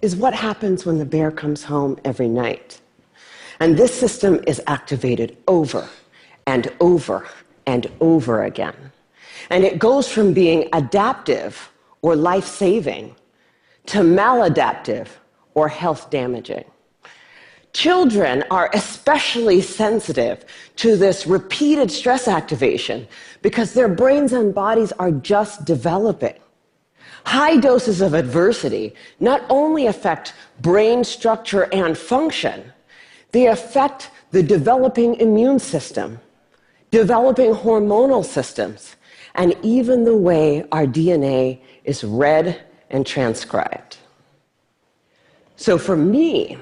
is what happens when the bear comes home every night. And this system is activated over and over and over again. And it goes from being adaptive or life-saving to maladaptive or health-damaging. Children are especially sensitive to this repeated stress activation because their brains and bodies are just developing. High doses of adversity not only affect brain structure and function, they affect the developing immune system, developing hormonal systems, and even the way our DNA is read and transcribed. So for me,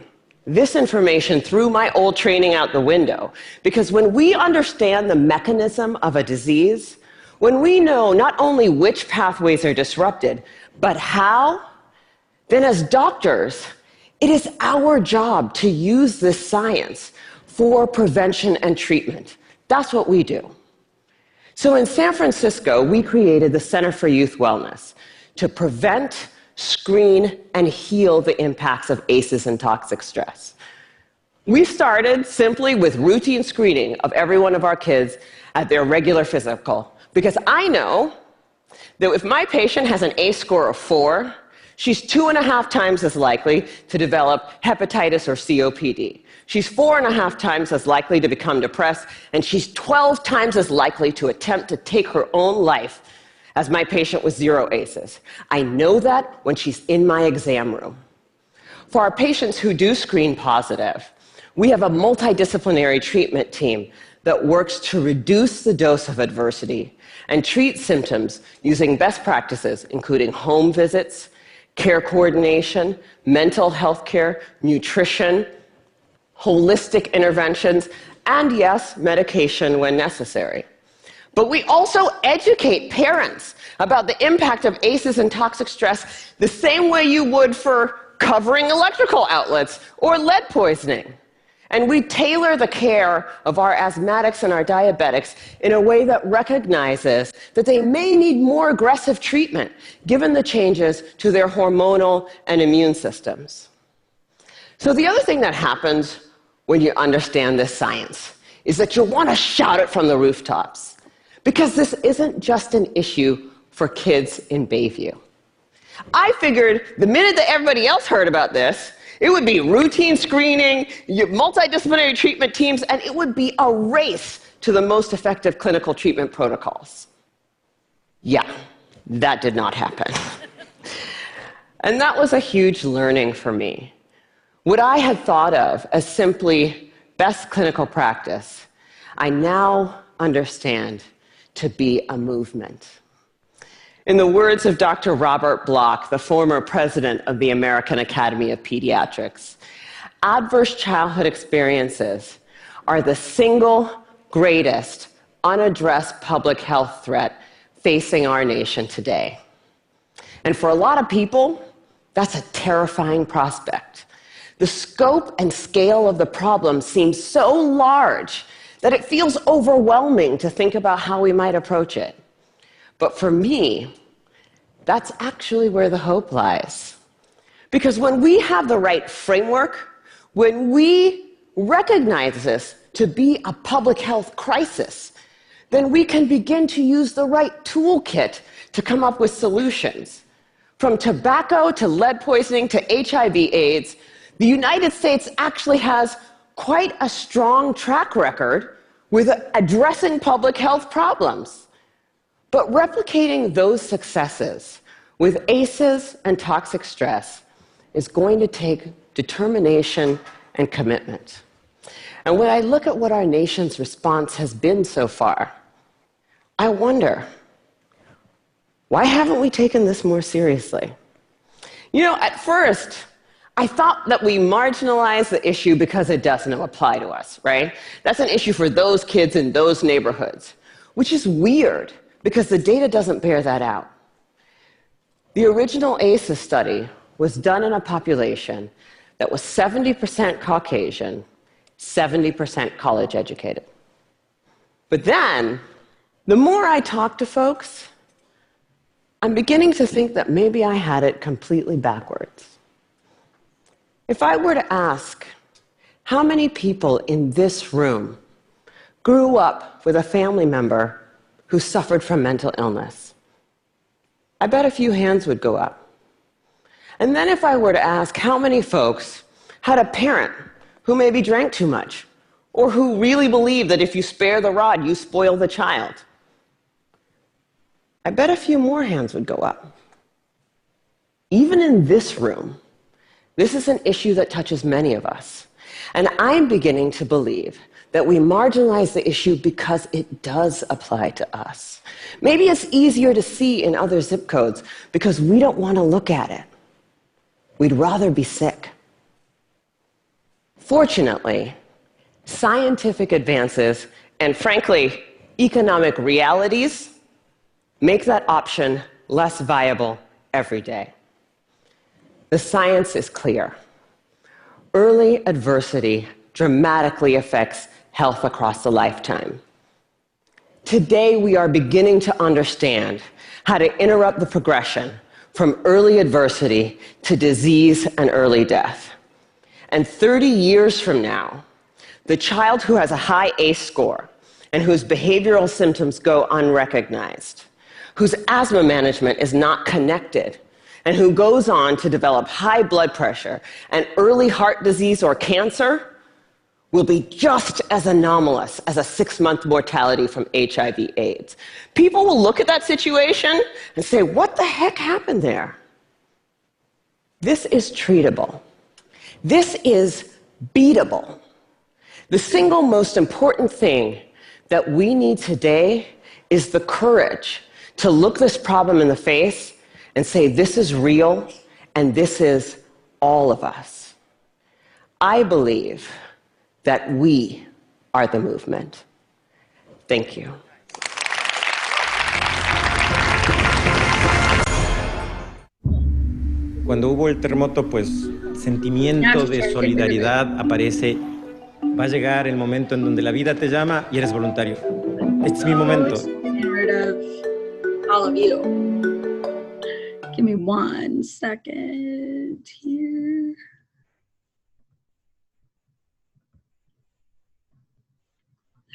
this information threw my old training out the window, because when we understand the mechanism of a disease, when we know not only which pathways are disrupted, but how, then as doctors, it is our job to use this science for prevention and treatment. That's what we do. So in San Francisco, we created the Center for Youth Wellness to prevent, screen, and heal the impacts of ACEs and toxic stress. We started simply with routine screening of every one of our kids at their regular physical, because I know that if my patient has an ACE score of 4, she's 2.5 times as likely to develop hepatitis or COPD. She's 4.5 times as likely to become depressed, and she's 12 times as likely to attempt to take her own life as my patient with 0 ACEs. I know that when she's in my exam room. For our patients who do screen positive, we have a multidisciplinary treatment team that works to reduce the dose of adversity and treat symptoms using best practices, including home visits, care coordination, mental health care, nutrition, holistic interventions, and yes, medication when necessary. But we also educate parents about the impact of ACEs and toxic stress the same way you would for covering electrical outlets or lead poisoning. And we tailor the care of our asthmatics and our diabetics in a way that recognizes that they may need more aggressive treatment given the changes to their hormonal and immune systems. So the other thing that happens when you understand this science is that you'll want to shout it from the rooftops, because this isn't just an issue for kids in Bayview. I figured the minute that everybody else heard about this, it would be routine screening, multidisciplinary treatment teams, and it would be a race to the most effective clinical treatment protocols. Yeah, that did not happen. And that was a huge learning for me. What I had thought of as simply best clinical practice, I now understand to be a movement. In the words of Dr. Robert Block, the former president of the American Academy of Pediatrics, adverse childhood experiences are the single greatest unaddressed public health threat facing our nation today. And for a lot of people, that's a terrifying prospect. The scope and scale of the problem seems so large that it feels overwhelming to think about how we might approach it. But for me, that's actually where the hope lies. Because when we have the right framework, when we recognize this to be a public health crisis, then we can begin to use the right toolkit to come up with solutions. From tobacco to lead poisoning to HIV/AIDS, the United States actually has quite a strong track record with addressing public health problems. But replicating those successes with ACEs and toxic stress is going to take determination and commitment. And when I look at what our nation's response has been so far, I wonder, why haven't we taken this more seriously? You know, at first, I thought that we marginalized the issue because it doesn't apply to us, right? That's an issue for those kids in those neighborhoods, which is weird because the data doesn't bear that out. The original ACEs study was done in a population that was 70% Caucasian, 70% college educated. But then, the more I talk to folks, I'm beginning to think that maybe I had it completely backwards. If I were to ask how many people in this room grew up with a family member who suffered from mental illness, I bet a few hands would go up. And then if I were to ask how many folks had a parent who maybe drank too much, or who really believed that if you spare the rod, you spoil the child, I bet a few more hands would go up. Even in this room, this is an issue that touches many of us. And I'm beginning to believe that we marginalize the issue because it does apply to us. Maybe it's easier to see in other zip codes because we don't want to look at it. We'd rather be sick. Fortunately, scientific advances and, frankly, economic realities make that option less viable every day. The science is clear. Early adversity dramatically affects health across a lifetime. Today, we are beginning to understand how to interrupt the progression from early adversity to disease and early death. And 30 years from now, the child who has a high ACE score and whose behavioral symptoms go unrecognized, whose asthma management is not connected, and who goes on to develop high blood pressure and early heart disease or cancer will be just as anomalous as a 6-month mortality from HIV/AIDS. People will look at that situation and say, what the heck happened there? This is treatable. This is beatable. The single most important thing that we need today is the courage to look this problem in the face and say, this is real, and this is all of us. I believe that we are the movement. Thank you. Cuando hubo el terremoto, pues sentimiento de solidaridad aparece. Va a llegar el momento en donde la vida te llama y eres voluntario. Este es mi momento. All of you. Give me 1 second here.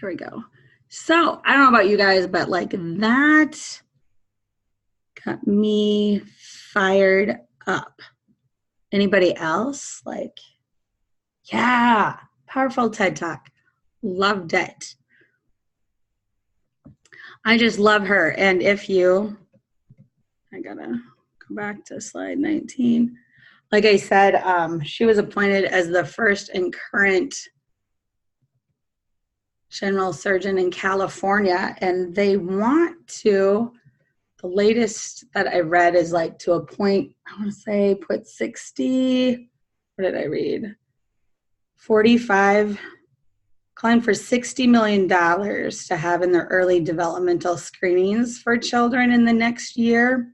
Here we go. So I don't know about you guys, but like that got me fired up. Anybody else? Like, yeah, powerful TED Talk. Loved it. I just love her. And if you, I gotta go back to slide 19. Like I said, she was appointed as the first and current general surgeon in California, and they want to, the latest that I read is like to appoint, I want to say put 60, what did I read? 45, calling for $60 million to have in their early developmental screenings for children in the next year,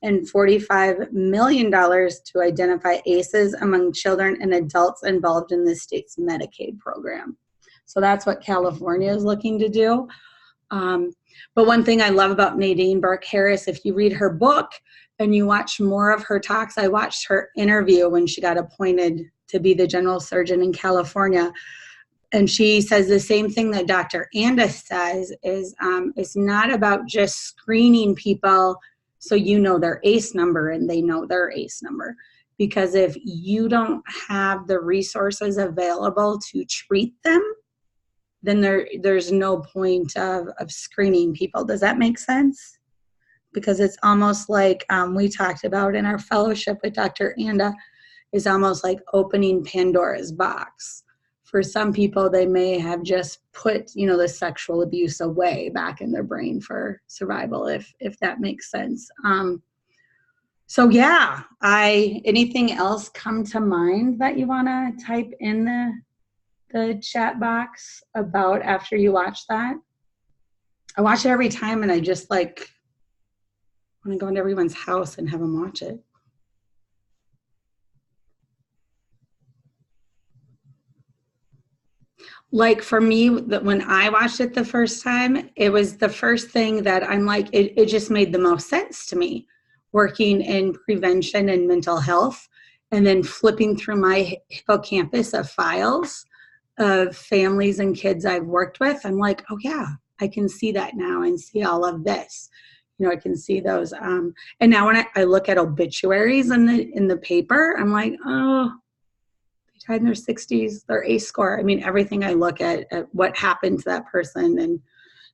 and $45 million to identify ACEs among children and adults involved in the state's Medicaid program. So that's what California is looking to do. But one thing I love about Nadine Burke Harris, if you read her book and you watch more of her talks, I watched her interview when she got appointed to be the general surgeon in California. And she says the same thing that Dr. Anda says is it's not about just screening people so you know their ACE number and they know their ACE number. Because if you don't have the resources available to treat them, then there's no point of screening people. Does that make sense? Because it's almost like we talked about in our fellowship with Dr. Anda, is almost like opening Pandora's box. For some people, they may have just put, the sexual abuse away back in their brain for survival, if that makes sense. So yeah, anything else come to mind that you want to type in the chat box about after you watch that? I watch it every time and I just like want to go into everyone's house and have them watch it. Like for me, when I watched it the first time, it was the first thing that I'm like, it just made the most sense to me, working in prevention and mental health, and then flipping through my hippocampus of files of families and kids I've worked with. I'm like, oh yeah, I can see that now and see all of this. I can see those. And now when I look at obituaries in the paper, I'm like, oh, they died in their 60s, their ACE score. I mean, everything I look at what happened to that person and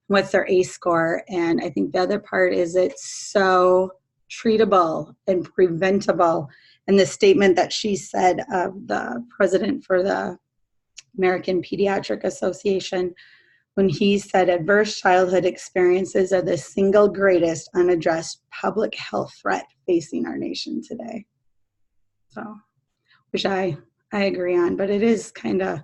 what's their ACE score. And I think the other part is it's so treatable and preventable. And the statement that she said of the president for the American Pediatric Association, when he said adverse childhood experiences are the single greatest unaddressed public health threat facing our nation today. So, which I agree on, but it is kind of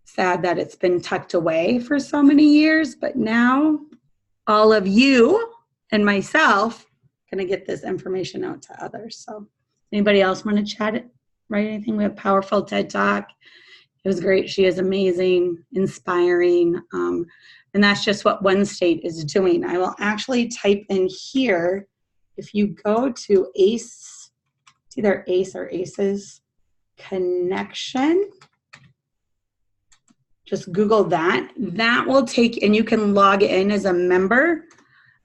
sad that it's been tucked away for so many years, but now all of you and myself going to get this information out to others. So anybody else want to chat it, write anything? We have powerful TED Talk. It was great. She is amazing, inspiring. And that's just what One State is doing. I will actually type in here, if you go to ACE, it's either ACE or ACES Connection, just Google that. That will take, and you can log in as a member.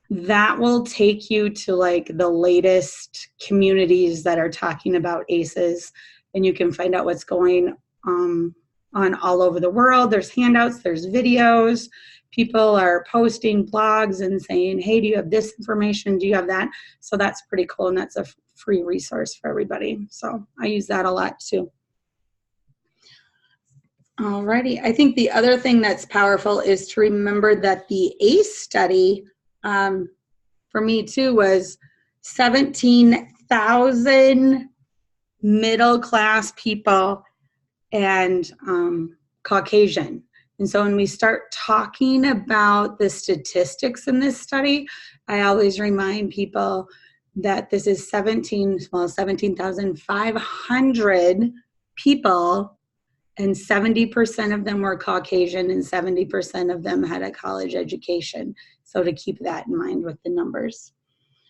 That will take you to like the latest communities that are talking about ACEs, and you can find out what's going on all over the world. There's handouts, there's videos. People are posting blogs and saying, hey, do you have this information? Do you have that? So that's pretty cool, and that's a free resource for everybody. So I use that a lot too. Alrighty, I think the other thing that's powerful is to remember that the ACE study, for me too, was 17,000 middle-class people and Caucasian. And so when we start talking about the statistics in this study, I always remind people that this is 17,500 people, and 70% of them were Caucasian and 70% of them had a college education. So to keep that in mind with the numbers.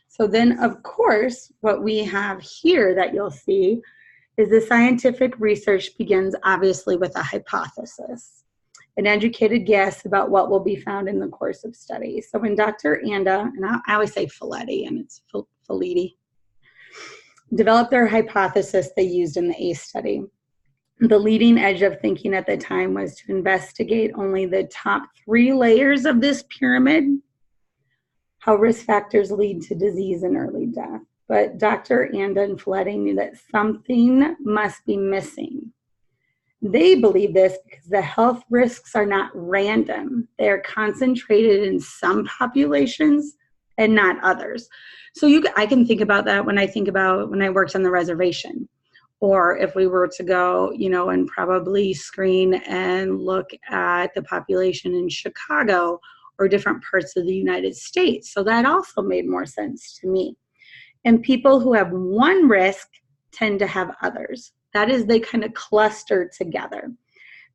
So then, of course, what we have here that you'll see is the scientific research begins obviously with a hypothesis. an educated guess about what will be found in the course of study. So when Dr. Anda, and I always say Felitti, and it's Felitti, developed their hypothesis they used in the ACE study, the leading edge of thinking at the time was to investigate only the top 3 layers of this pyramid, how risk factors lead to disease and early death. But Dr. Anda and Felitti knew that something must be missing. They believe this because the health risks are not random. They are concentrated in some populations and not others. So I can think about that when I worked on the reservation, or if we were to go, and probably screen and look at the population in Chicago or different parts of the United States. So that also made more sense to me. And people who have one risk tend to have others. That is, they kind of cluster together.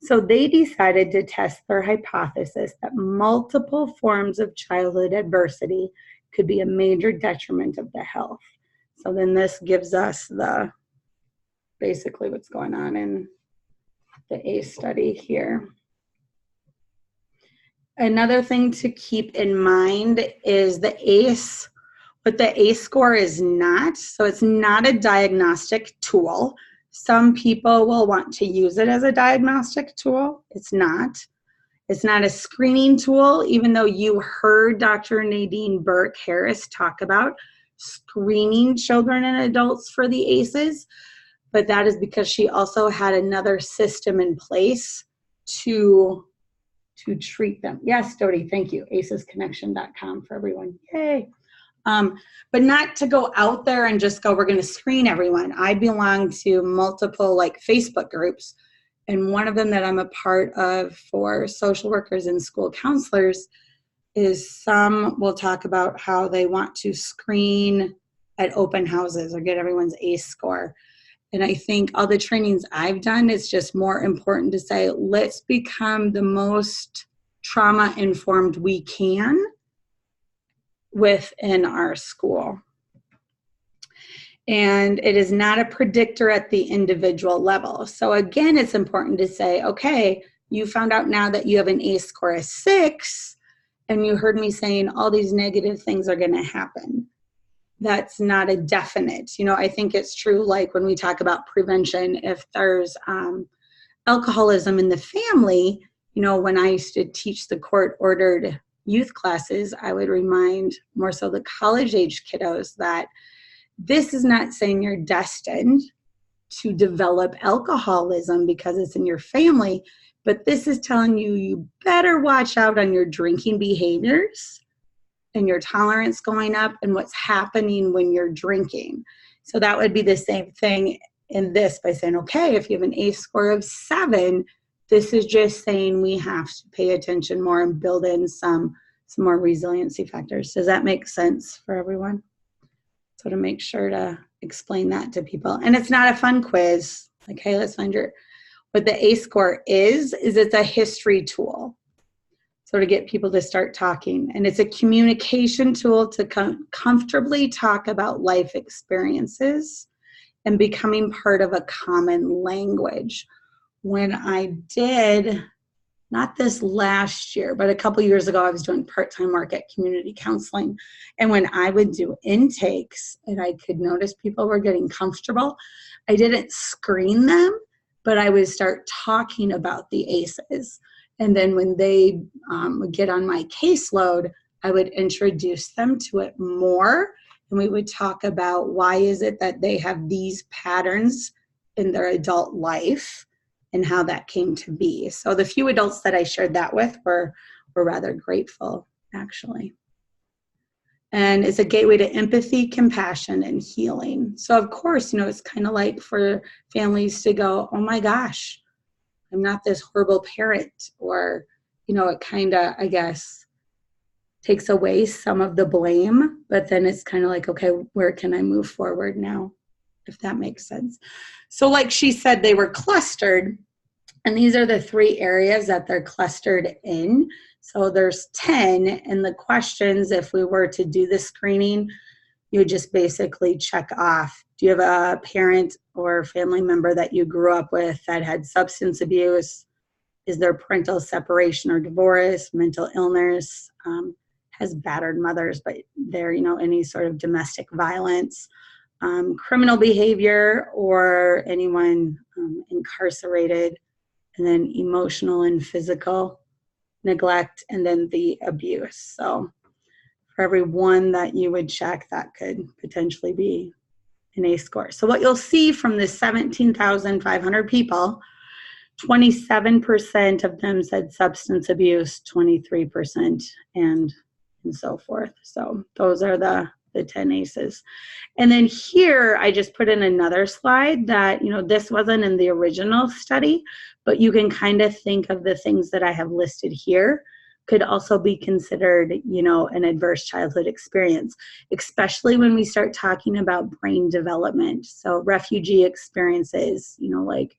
So they decided to test their hypothesis that multiple forms of childhood adversity could be a major detriment of the health. So then this gives us basically what's going on in the ACE study here. Another thing to keep in mind is what the ACE score is not. So it's not a diagnostic tool. Some people will want to use it as a diagnostic tool. It's not. It's not a screening tool, even though you heard Dr. Nadine Burke-Harris talk about screening children and adults for the ACEs. But that is because she also had another system in place to treat them. Yes, Dodie, thank you. acesconnection.com for everyone. Yay. But not to go out there and just go, we're going to screen everyone. I belong to multiple Facebook groups, and one of them that I'm a part of for social workers and school counselors is some will talk about how they want to screen at open houses or get everyone's ACE score. And I think all the trainings I've done, it's just more important to say, let's become the most trauma-informed we can within our school. And it is not a predictor at the individual level. So again, it's important to say, okay, you found out now that you have an ACE score of 6, and you heard me saying all these negative things are going to happen. That's not a definite. I think it's true, when we talk about prevention, if there's alcoholism in the family, when I used to teach the court-ordered youth classes, I would remind more so the college-age kiddos that this is not saying you're destined to develop alcoholism because it's in your family, but this is telling you you better watch out on your drinking behaviors and your tolerance going up and what's happening when you're drinking. So that would be the same thing in this by saying, okay, if you have an ACE score of 7, this is just saying we have to pay attention more and build in some more resiliency factors. Does that make sense for everyone? So to make sure to explain that to people. And it's not a fun quiz. Hey, let's find what the ACE score is it's a history tool. So to get people to start talking. And it's a communication tool to comfortably talk about life experiences and becoming part of a common language. When I did, not this last year, but a couple years ago, I was doing part-time work at community counseling. And when I would do intakes and I could notice people were getting comfortable, I didn't screen them, but I would start talking about the ACEs. And then when they would get on my caseload, I would introduce them to it more. And we would talk about why is it that they have these patterns in their adult life and how that came to be. So the few adults that I shared that with were rather grateful, actually. And it's a gateway to empathy, compassion, and healing. So of course, it's kind of like for families to go, oh my gosh, I'm not this horrible parent, or, it kind of, I guess, takes away some of the blame, but then it's kind of like, okay, where can I move forward now, if that makes sense. So like she said, they were clustered, and these are the 3 areas that they're clustered in. So there's 10, and the questions, if we were to do the screening, you would just basically check off. Do you have a parent or family member that you grew up with that had substance abuse, is there parental separation or divorce, mental illness, has battered mothers, but there, any sort of domestic violence, criminal behavior, or anyone incarcerated, and then emotional and physical neglect, and then the abuse. So for every one that you would check, that could potentially be an ACE score. So what you'll see from the 17,500 people, 27% of them said substance abuse, 23%, and so forth. So those are the 10 ACEs. And then here, I just put in another slide that, this wasn't in the original study, but you can kind of think of the things that I have listed here could also be considered, an adverse childhood experience, especially when we start talking about brain development. So refugee experiences, like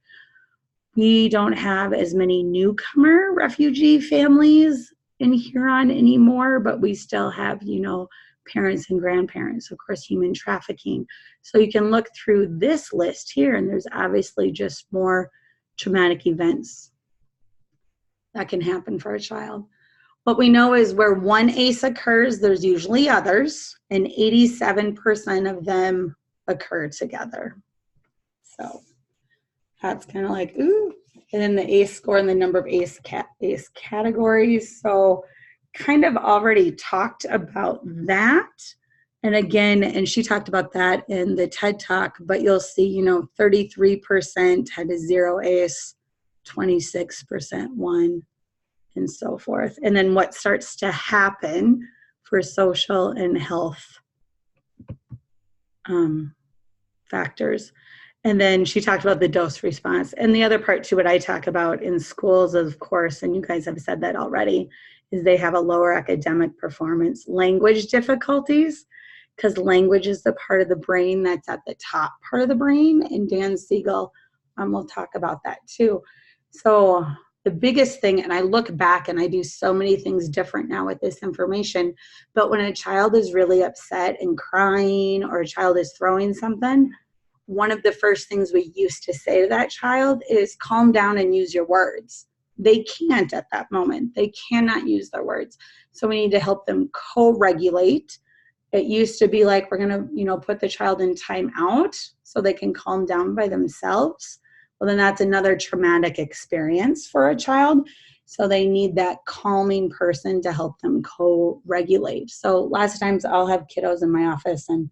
we don't have as many newcomer refugee families in Huron anymore, but we still have, parents and grandparents, of course, human trafficking. So you can look through this list here, and there's obviously just more traumatic events that can happen for a child. What we know is where one ACE occurs, there's usually others, and 87% of them occur together. So that's kind of like, ooh. And then the ACE score and the number of ACE categories. So kind of already talked about that. And again, and she talked about that in the TED Talk, but you'll see, 33% had a 0 ACE, 26% 1, and so forth. And then what starts to happen for social and health factors. And then she talked about the dose response. And the other part too, what I talk about in schools, of course, and you guys have said that already, is they have a lower academic performance, language difficulties, because language is the part of the brain that's at the top part of the brain. And Dan Siegel will talk about that too. So the biggest thing, and I look back and I do so many things different now with this information, but when a child is really upset and crying, or a child is throwing something, one of the first things we used to say to that child is calm down and use your words. They can't at that moment. They cannot use their words. So we need to help them co-regulate. It used to be like, we're going to, put the child in timeout so they can calm down by themselves. Well, then that's another traumatic experience for a child. So they need that calming person to help them co-regulate. So lots of times I'll have kiddos in my office and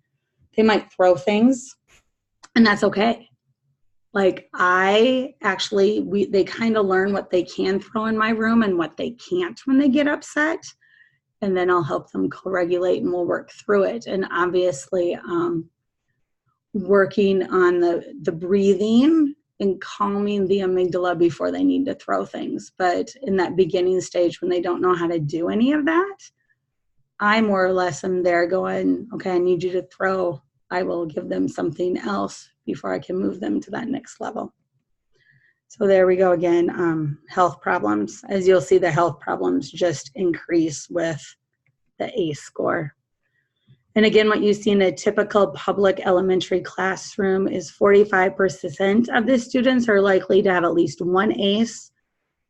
they might throw things, and that's okay. Like they kind of learn what they can throw in my room and what they can't when they get upset. And then I'll help them co-regulate and we'll work through it. And obviously working on the breathing and calming the amygdala before they need to throw things. But in that beginning stage, when they don't know how to do any of that, I more or less am there going, okay, I need you to throw. I will give them something else before I can move them to that next level. So there we go again, health problems. As you'll see, the health problems just increase with the ACE score. And again, what you see in a typical public elementary classroom is 45% of the students are likely to have at least one ACE,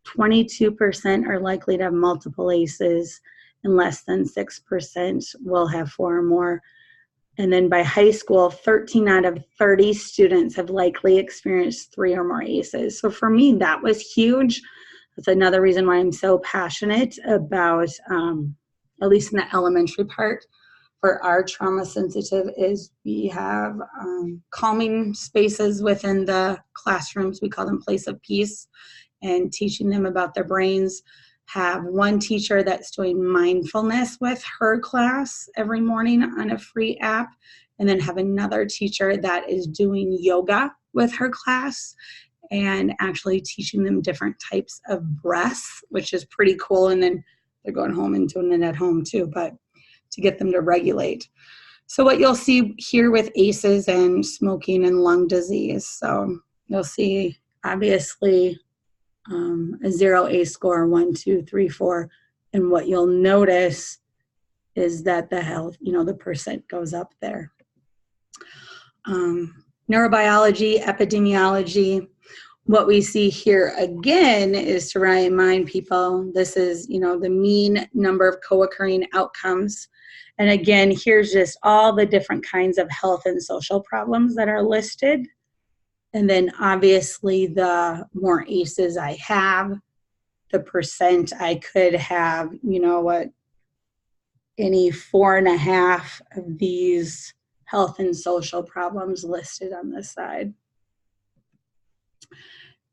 22% are likely to have multiple ACEs, and less than 6% will have 4 or more. And then by high school, 13 out of 30 students have likely experienced 3 or more ACEs. So for me, that was huge. That's another reason why I'm so passionate about, at least in the elementary part, for our trauma sensitive, is we have calming spaces within the classrooms. We call them place of peace, and teaching them about their brains. Have one teacher that's doing mindfulness with her class every morning on a free app, and then have another teacher that is doing yoga with her class and actually teaching them different types of breaths, which is pretty cool. And then they're going home and doing it at home too, but to get them to regulate. So what you'll see here with ACEs and smoking and lung disease. So you'll see obviously a 0 ACE score, 1, 2, 3, 4. And what you'll notice is that the health, the percent goes up there. Neurobiology, epidemiology. what we see here again is to remind people, this is, you know, the mean number of co-occurring outcomes. And again, here's just all the different kinds of health and social problems that are listed. And then obviously the more ACEs I have, the percent I could have, you know what, any 4.5 of these health and social problems listed on this side.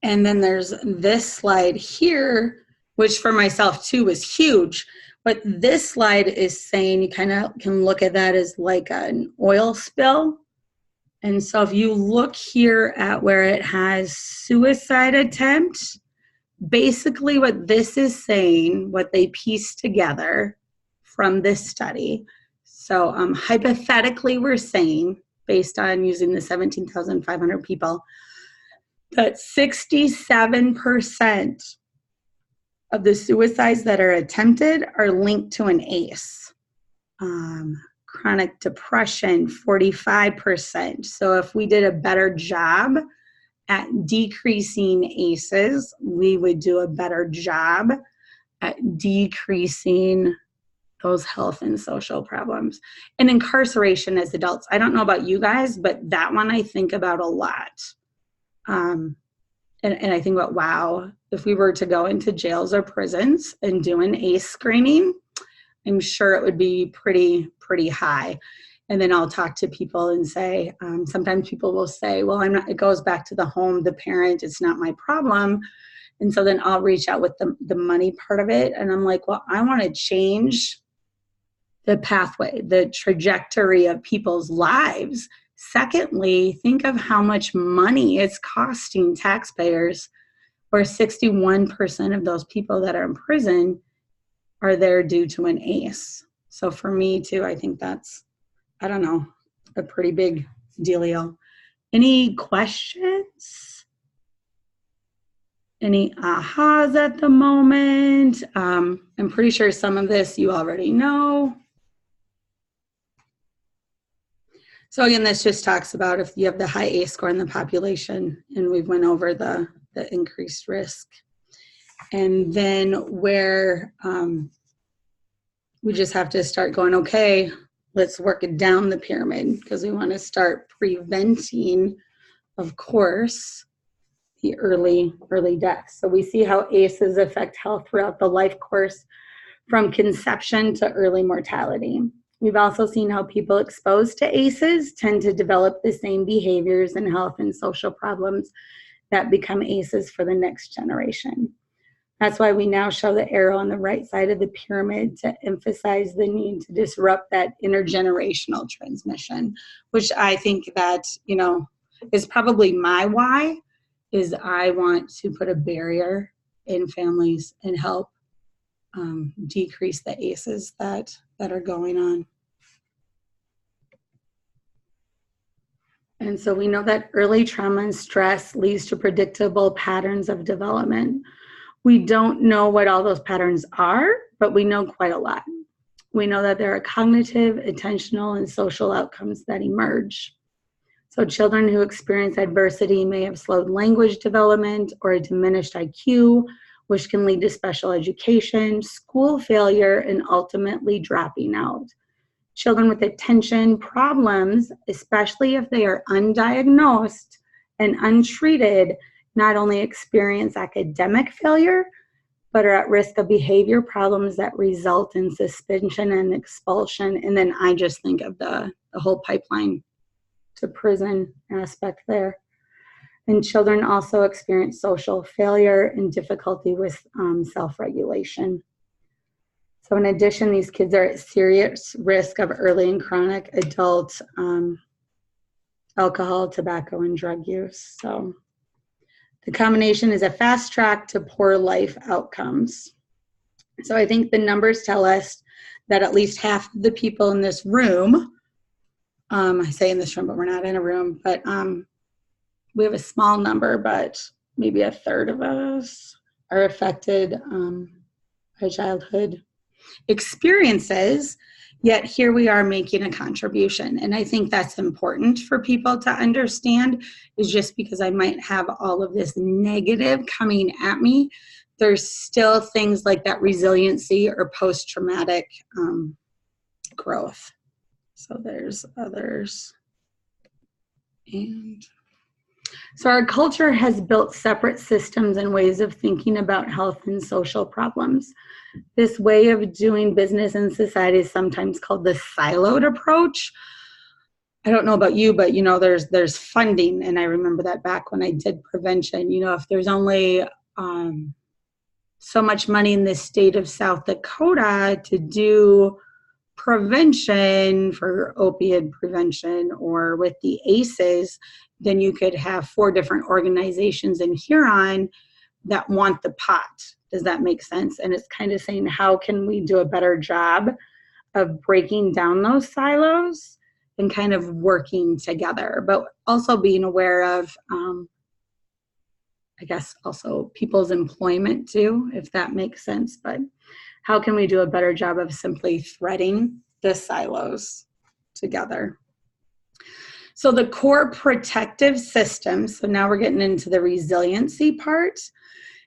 And then there's this slide here, which for myself too was huge. But this slide is saying, you kind of can look at that as like an oil spill. And so if you look here at where it has suicide attempt, basically what this is saying, what they pieced together from this study. So hypothetically, we're saying, based on using the 17,500 people, that 67% of the suicides that are attempted are linked to an ACE. Chronic depression, 45%. So if we did a better job at decreasing ACEs, we would do a better job at decreasing those health and social problems. And incarceration as adults, I don't know about you guys, but that one I think about a lot. And I think about, wow, if we were to go into jails or prisons and do an ACE screening, I'm sure it would be pretty high. And then I'll talk to people and say, sometimes people will say, well, I'm not, it goes back to the home, the parent, it's not my problem. And so then I'll reach out with the money part of it. And I'm like, well, I want to change the pathway, the trajectory of people's lives. Secondly, think of how much money it's costing taxpayers, where 61% of those people that are in prison are there due to an ACE. So for me too, I think that's, I don't know, a pretty big dealio. Any questions? Any ahas at the moment? I'm pretty sure some of this you already know. So again, this just talks about if you have the high ACE score in the population, and we've went over the increased risk. And then where we just have to start going, okay, let's work it down the pyramid, because we want to start preventing, of course, the early deaths. So we see how ACEs affect health throughout the life course, from conception to early mortality. We've also seen how people exposed to ACEs tend to develop the same behaviors and health and social problems that become ACEs for the next generation. That's why we now show the arrow on the right side of the pyramid to emphasize the need to disrupt that intergenerational transmission, which I think that, you know, is probably my why, is I want to put a barrier in families and help decrease the ACEs that are going on. And so we know that early trauma and stress leads to predictable patterns of development. We don't know what all those patterns are, but we know quite a lot. We know that there are cognitive, attentional, and social outcomes that emerge. So children who experience adversity may have slowed language development or a diminished IQ, which can lead to special education, school failure, and ultimately dropping out. Children with attention problems, especially if they are undiagnosed and untreated, not only experience academic failure, but are at risk of behavior problems that result in suspension and expulsion. And then I just think of the whole pipeline to prison aspect there. And children also experience social failure and difficulty with self-regulation. So in addition, these kids are at serious risk of early and chronic adult alcohol, tobacco, and drug use. So the combination is a fast track to poor life outcomes. So I think the numbers tell us that at least half of the people in this room, I say in this room, but we're not in a room, but we have a small number, but maybe a third of us are affected by childhood experiences, yet here we are making a contribution. And I think that's important for people to understand, is just because I might have all of this negative coming at me, there's still things like that resiliency or post-traumatic growth. So there's others. And so our culture has built separate systems and ways of thinking about health and social problems. This way of doing business in society is sometimes called the siloed approach. I don't know about you, but you know, there's funding, and I remember that back when I did prevention. You know, if there's only so much money in the state of South Dakota to do prevention for opioid prevention or with the ACEs, then you could have 4 different organizations in Huron that want the pot. Does that make sense? And it's kind of saying, how can we do a better job of breaking down those silos and kind of working together, but also being aware of, I guess, also people's employment too, if that makes sense. But how can we do a better job of simply threading the silos together? So the core protective system, so now we're getting into the resiliency part,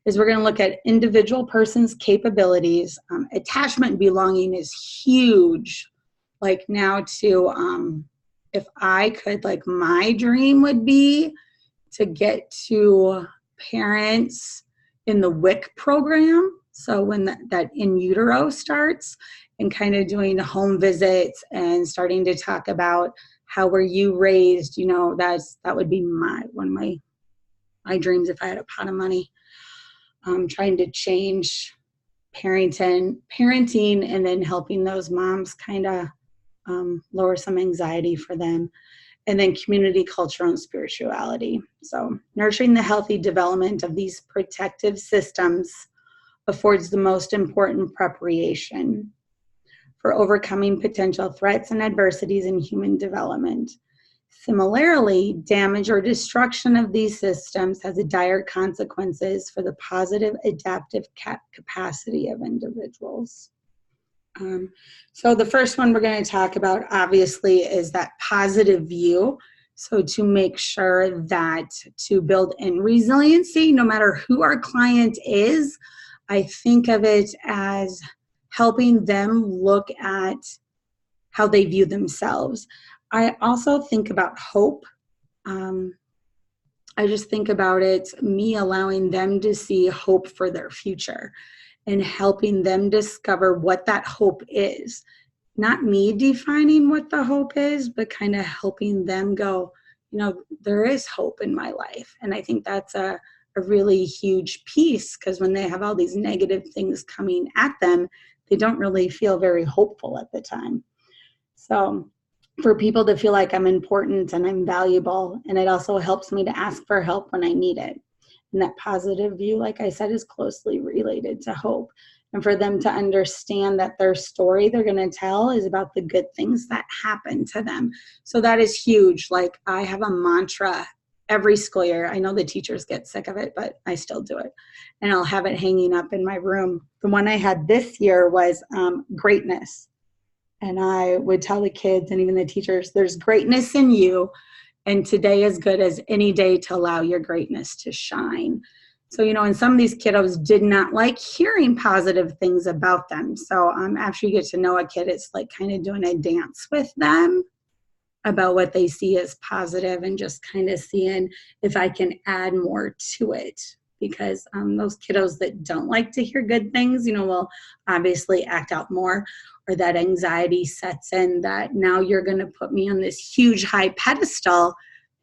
is we're going to look at individual person's capabilities. Attachment and belonging is huge. Like now to, if I could, like my dream would be to get to parents in the WIC program. So when that in utero starts, and kind of doing home visits and starting to talk about how were you raised, you know, that would be one of my dreams if I had a pot of money. Trying to change parenting and then helping those moms kind of lower some anxiety for them. And then community, culture, and spirituality. So nurturing the healthy development of these protective systems affords the most important preparation for overcoming potential threats and adversities in human development. Similarly, damage or destruction of these systems has dire consequences for the positive adaptive capacity of individuals. So the first one we're going to talk about, obviously, is that positive view. So to make sure that to build in resiliency, no matter who our client is, I think of it as helping them look at how they view themselves. I also think about hope. I just think about it, me allowing them to see hope for their future and helping them discover what that hope is. Not me defining what the hope is, but kind of helping them go, you know, there is hope in my life. And I think that's a really huge piece, because when they have all these negative things coming at them, they don't really feel very hopeful at the time. So for people to feel like I'm important and I'm valuable, and it also helps me to ask for help when I need it. And that positive view, like I said, is closely related to hope. And for them to understand that their story they're going to tell is about the good things that happen to them. So that is huge. Like I have a mantra every school year. I know the teachers get sick of it, but I still do it. And I'll have it hanging up in my room. The one I had this year was greatness. And I would tell the kids and even the teachers, there's greatness in you. And today is good as any day to allow your greatness to shine. So, you know, and some of these kiddos did not like hearing positive things about them. So after you get to know a kid, it's like kind of doing a dance with them about what they see as positive and just kind of seeing if I can add more to it. Because those kiddos that don't like to hear good things, you know, will obviously act out more, or that anxiety sets in that now you're going to put me on this huge high pedestal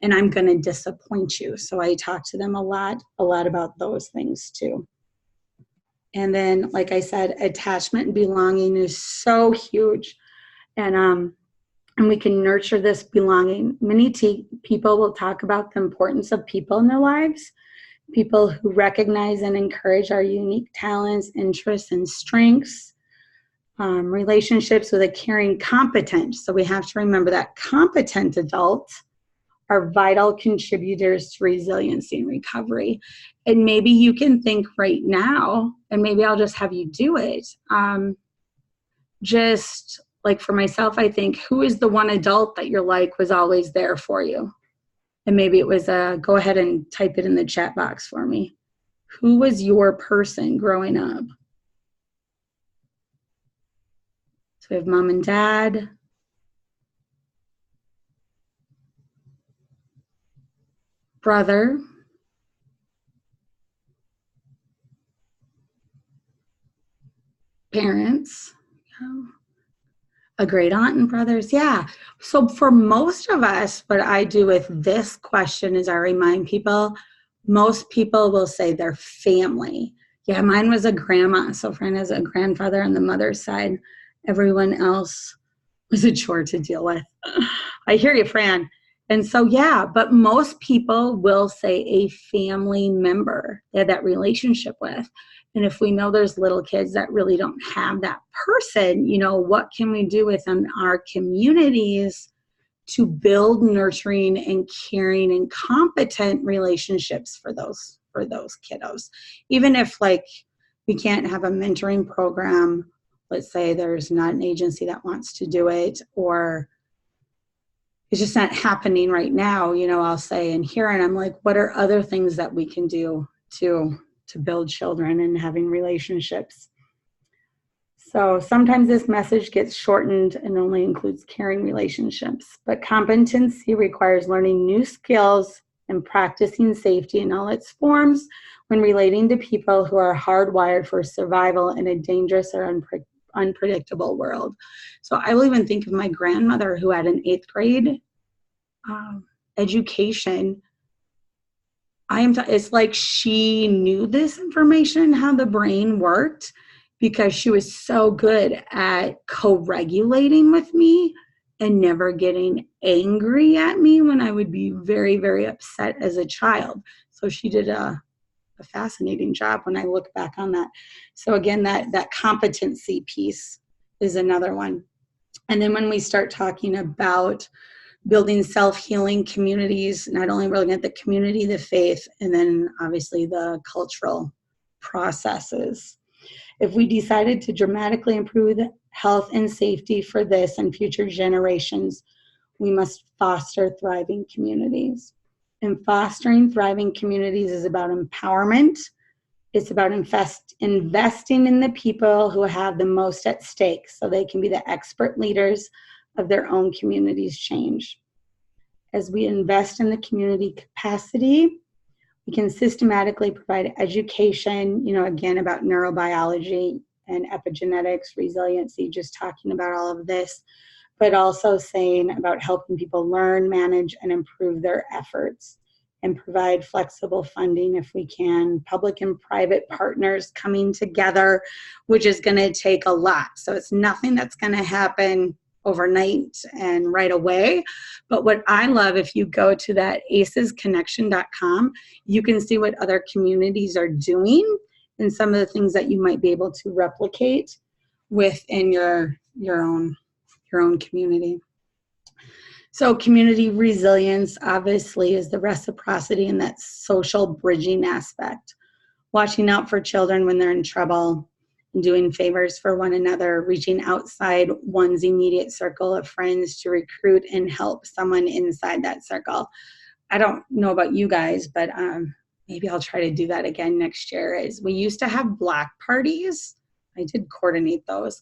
and I'm going to disappoint you. So I talk to them a lot about those things too. And then, like I said, attachment and belonging is so huge. And we can nurture this belonging. Many people will talk about the importance of people in their lives, people who recognize and encourage our unique talents, interests, and strengths. Relationships with a caring, competent. So we have to remember that competent adults are vital contributors to resiliency and recovery. And maybe you can think right now, and maybe I'll just have you do it. just like for myself, I think, who is the one adult that you're like was always there for you? And maybe it was go ahead and type it in the chat box for me. Who was your person growing up? So we have mom and dad. Brother. Parents. A great aunt and brothers. Yeah. So for most of us, what I do with this question is I remind people, most people will say their family. Yeah, mine was a grandma. So Fran has a grandfather on the mother's side. Everyone else was a chore to deal with. I hear you, Fran. And so, yeah, but most people will say a family member they had that relationship with. And if we know there's little kids that really don't have that person, you know, what can we do within our communities to build nurturing and caring and competent relationships for those kiddos? Even if like we can't have a mentoring program, let's say there's not an agency that wants to do it, or it's just not happening right now, you know, I'll say in here, and I'm like, what are other things that we can do to build children and having relationships? So sometimes this message gets shortened and only includes caring relationships, but competency requires learning new skills and practicing safety in all its forms when relating to people who are hardwired for survival in a dangerous or unpredictable world. So I will even think of my grandmother who had an 8th grade education. It's like she knew this information, how the brain worked, because she was so good at co-regulating with me and never getting angry at me when I would be very, very upset as a child. So she did a fascinating job when I look back on that. So again, that competency piece is another one. And then when we start talking about building self-healing communities, not only we're looking at the community, the faith, and then obviously the cultural processes. If we decided to dramatically improve the health and safety for this and future generations, we must foster thriving communities. And fostering thriving communities is about empowerment. It's about investing in the people who have the most at stake so they can be the expert leaders of their own community's change. As we invest in the community capacity, we can systematically provide education, you know, again, about neurobiology and epigenetics, resiliency, just talking about all of this, but also saying about helping people learn, manage, and improve their efforts, and provide flexible funding if we can, public and private partners coming together, which is going to take a lot. So it's nothing that's going to happen overnight and right away. But what I love, if you go to that acesconnection.com, you can see what other communities are doing and some of the things that you might be able to replicate within your own community. So community resilience obviously is the reciprocity and that social bridging aspect. Watching out for children when they're in trouble, and doing favors for one another, reaching outside one's immediate circle of friends to recruit and help someone inside that circle. I don't know about you guys, but maybe I'll try to do that again next year. We used to have block parties. I did coordinate those.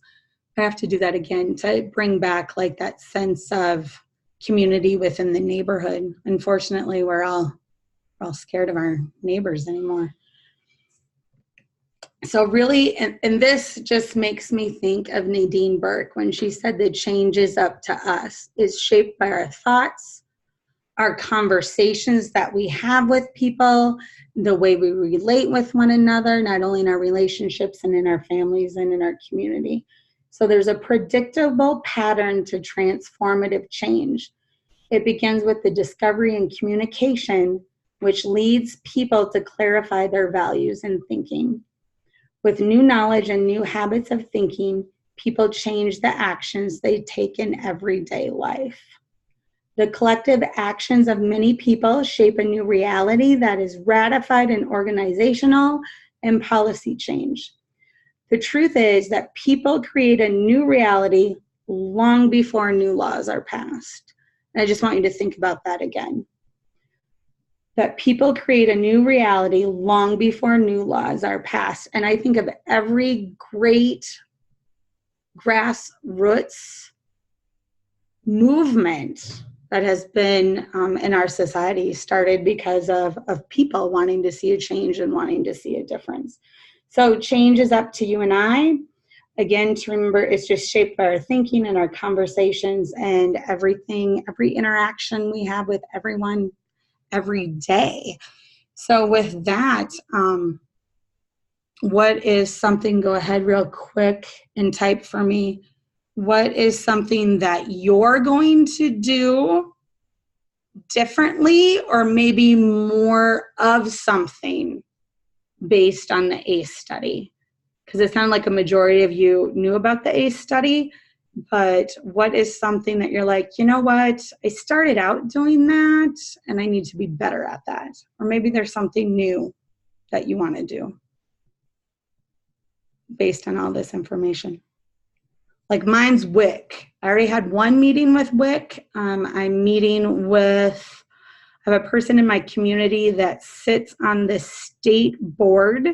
I have to do that again to bring back like that sense of community within the neighborhood. Unfortunately, we're all scared of our neighbors anymore. So really, and this just makes me think of Nadine Burke when she said the change is up to us. It's shaped by our thoughts, our conversations that we have with people, the way we relate with one another, not only in our relationships and in our families and in our community. So there's a predictable pattern to transformative change. It begins with the discovery and communication, which leads people to clarify their values and thinking. With new knowledge and new habits of thinking, people change the actions they take in everyday life. The collective actions of many people shape a new reality that is ratified in organizational and policy change. The truth is that people create a new reality long before new laws are passed. And I just want you to think about that again. That people create a new reality long before new laws are passed. And I think of every great grassroots movement that has been in our society started because of people wanting to see a change and wanting to see a difference. So change is up to you and I. Again, to remember, it's just shaped by our thinking and our conversations and everything, every interaction we have with everyone every day. So with that, what is something, go ahead real quick and type for me, what is something that you're going to do differently or maybe more of something based on the ACE study? Because it sounded like a majority of you knew about the ACE study, but what is something that you're like, you know what, I started out doing that and I need to be better at that? Or maybe there's something new that you want to do based on all this information. Like mine's WIC. I already had one meeting with WIC. I'm meeting with, I have a person in my community that sits on the state board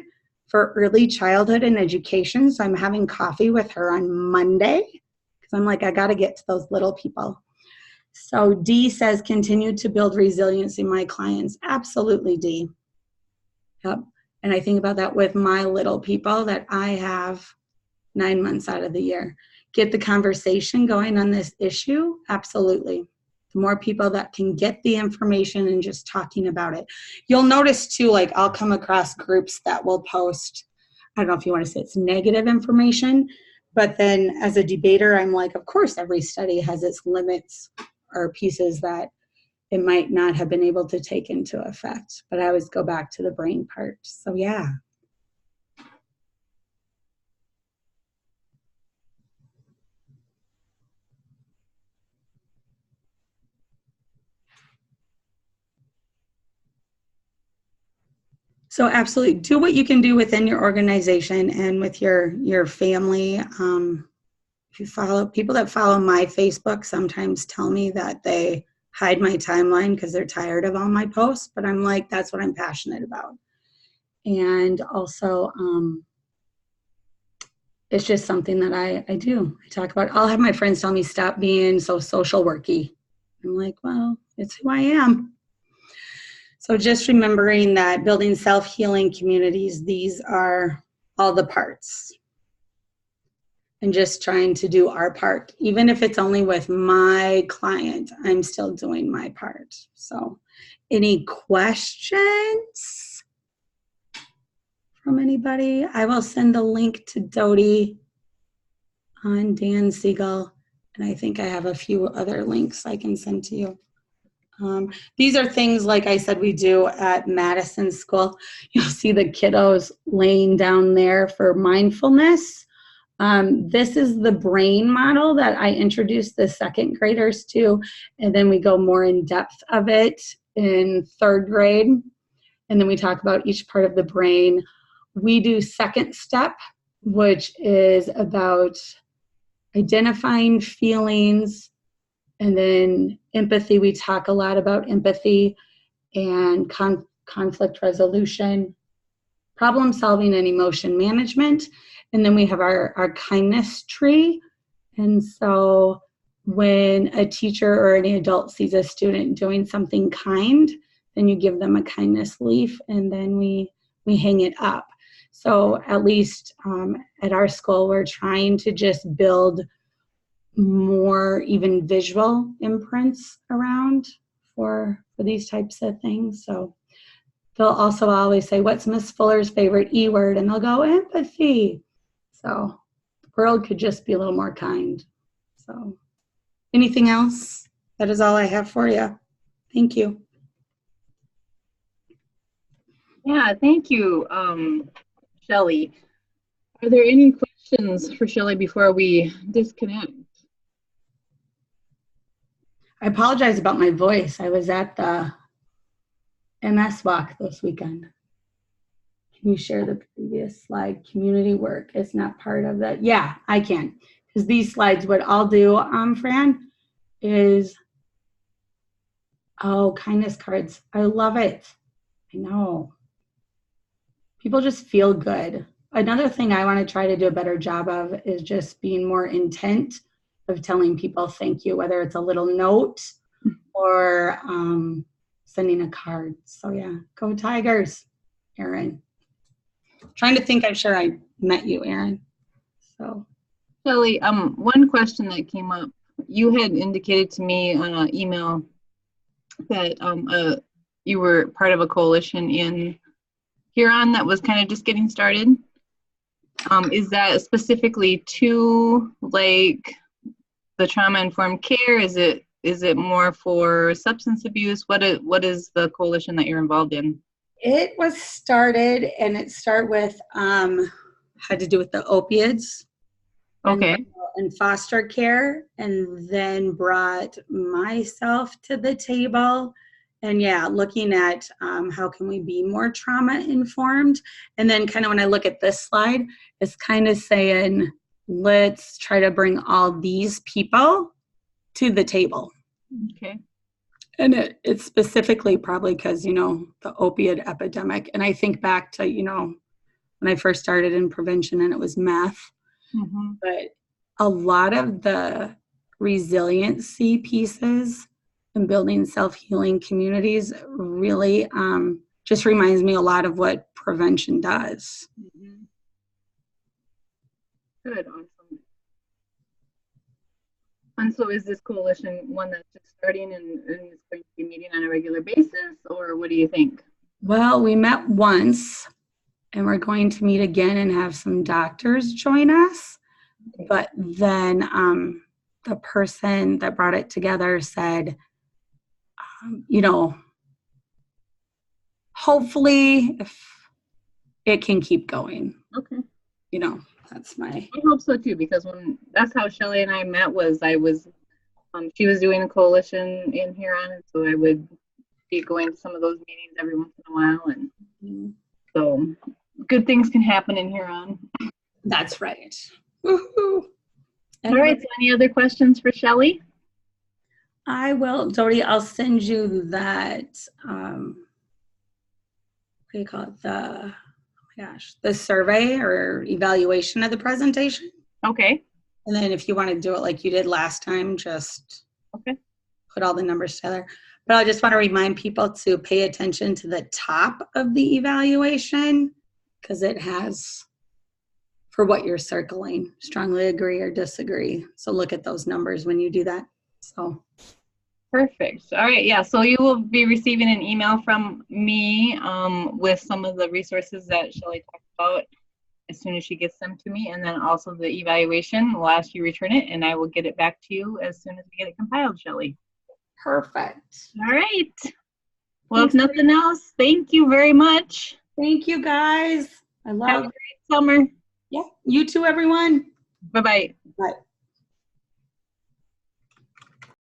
for early childhood and education. So I'm having coffee with her on Monday because I'm like, I got to get to those little people. So D says, continue to build resilience in my clients. Absolutely, D. Yep. And I think about that with my little people that I have 9 months out of the year. Get the conversation going on this issue? Absolutely. The more people that can get the information and just talking about it. You'll notice too, like I'll come across groups that will post, I don't know if you want to say it's negative information, but then as a debater, I'm like, of course, every study has its limits or pieces that it might not have been able to take into effect. But I always go back to the brain part. So yeah. So absolutely, do what you can do within your organization and with your family. If you follow people that follow my Facebook, sometimes tell me that they hide my timeline because they're tired of all my posts. But I'm like, that's what I'm passionate about. And also, it's just something that I do. I talk about. I'll have my friends tell me stop being so social worky. I'm like, well, it's who I am. So just remembering that building self-healing communities, these are all the parts. And just trying to do our part. Even if it's only with my client, I'm still doing my part. So any questions from anybody? I will send a link to Dodie on Dan Siegel. And I think I have a few other links I can send to you. These are things, like I said, we do at Madison School. You'll see the kiddos laying down there for mindfulness. This is the brain model that I introduced the second graders to, and then we go more in depth of it in third grade. And then we talk about each part of the brain. We do second step, which is about identifying feelings. And then empathy, we talk a lot about empathy and conflict resolution, problem solving and emotion management. And then we have our kindness tree. And so when a teacher or any adult sees a student doing something kind, then you give them a kindness leaf and then we hang it up. So at least at our school, we're trying to just build more even visual imprints around for these types of things. So they'll also always say, what's Miss Fuller's favorite E word? And they'll go, empathy. So the world could just be a little more kind. So anything else? That is all I have for you. Thank you. Yeah, thank you, Shelley. Are there any questions for Shelley before we disconnect? I apologize about my voice. I was at the MS walk this weekend. Can you share the previous slide? Community work is not part of that. Yeah, I can. Because these slides, what I'll do, Fran, is, oh, kindness cards. I love it. I know. People just feel good. Another thing I want to try to do a better job of is just being more intent of telling people thank you, whether it's a little note or sending a card. So yeah, go Tigers, Erin. Trying to think, I'm sure I met you, Erin. So Shelley, one question that came up. You had indicated to me on an email that you were part of a coalition in Huron that was kind of just getting started. Is that specifically to like the trauma-informed care? Is it more for substance abuse? What is the coalition that you're involved in? it was started, and it started with had to do with the opioids. Okay. And foster care, and then brought myself to the table. And yeah, looking at how can we be more trauma informed. And then kind of when I look at this slide, it's kind of saying, let's try to bring all these people to the table. Okay. And it's specifically probably because, the opioid epidemic. And I think back to, when I first started in prevention and it was meth. Mm-hmm. But a lot of the resiliency pieces and building self-healing communities really just reminds me a lot of what prevention does. Mm-hmm. Good, awesome. And so is this coalition one that's just starting and is going to be meeting on a regular basis, or what do you think? Well, we met once, and we're going to meet again and have some doctors join us. Okay. But then the person that brought it together said, hopefully if it can keep going. Okay. That's my... I hope so too, because that's how Shelley and I met she was doing a coalition in Huron, and so I would be going to some of those meetings every once in a while, and so good things can happen in Huron. That's right. Woo-hoo. All right, so any other questions for Shelley? I will, Dodie, I'll send you that, what do you call it? The survey or evaluation of the presentation. Okay. And then if you want to do it like you did last time, just put all the numbers together. But I just want to remind people to pay attention to the top of the evaluation, because it has, for what you're circling, strongly agree or disagree. So look at those numbers when you do that. So. Perfect. All right. Yeah. So you will be receiving an email from me with some of the resources that Shelley talked about as soon as she gets them to me. And then also the evaluation. We'll ask you to return it, and I will get it back to you as soon as we get it compiled, Shelley. Perfect. All right. Well, if nothing else, thank you very much. Thank you, guys. Have a great summer. Yeah. You too, everyone. Bye-bye. Bye.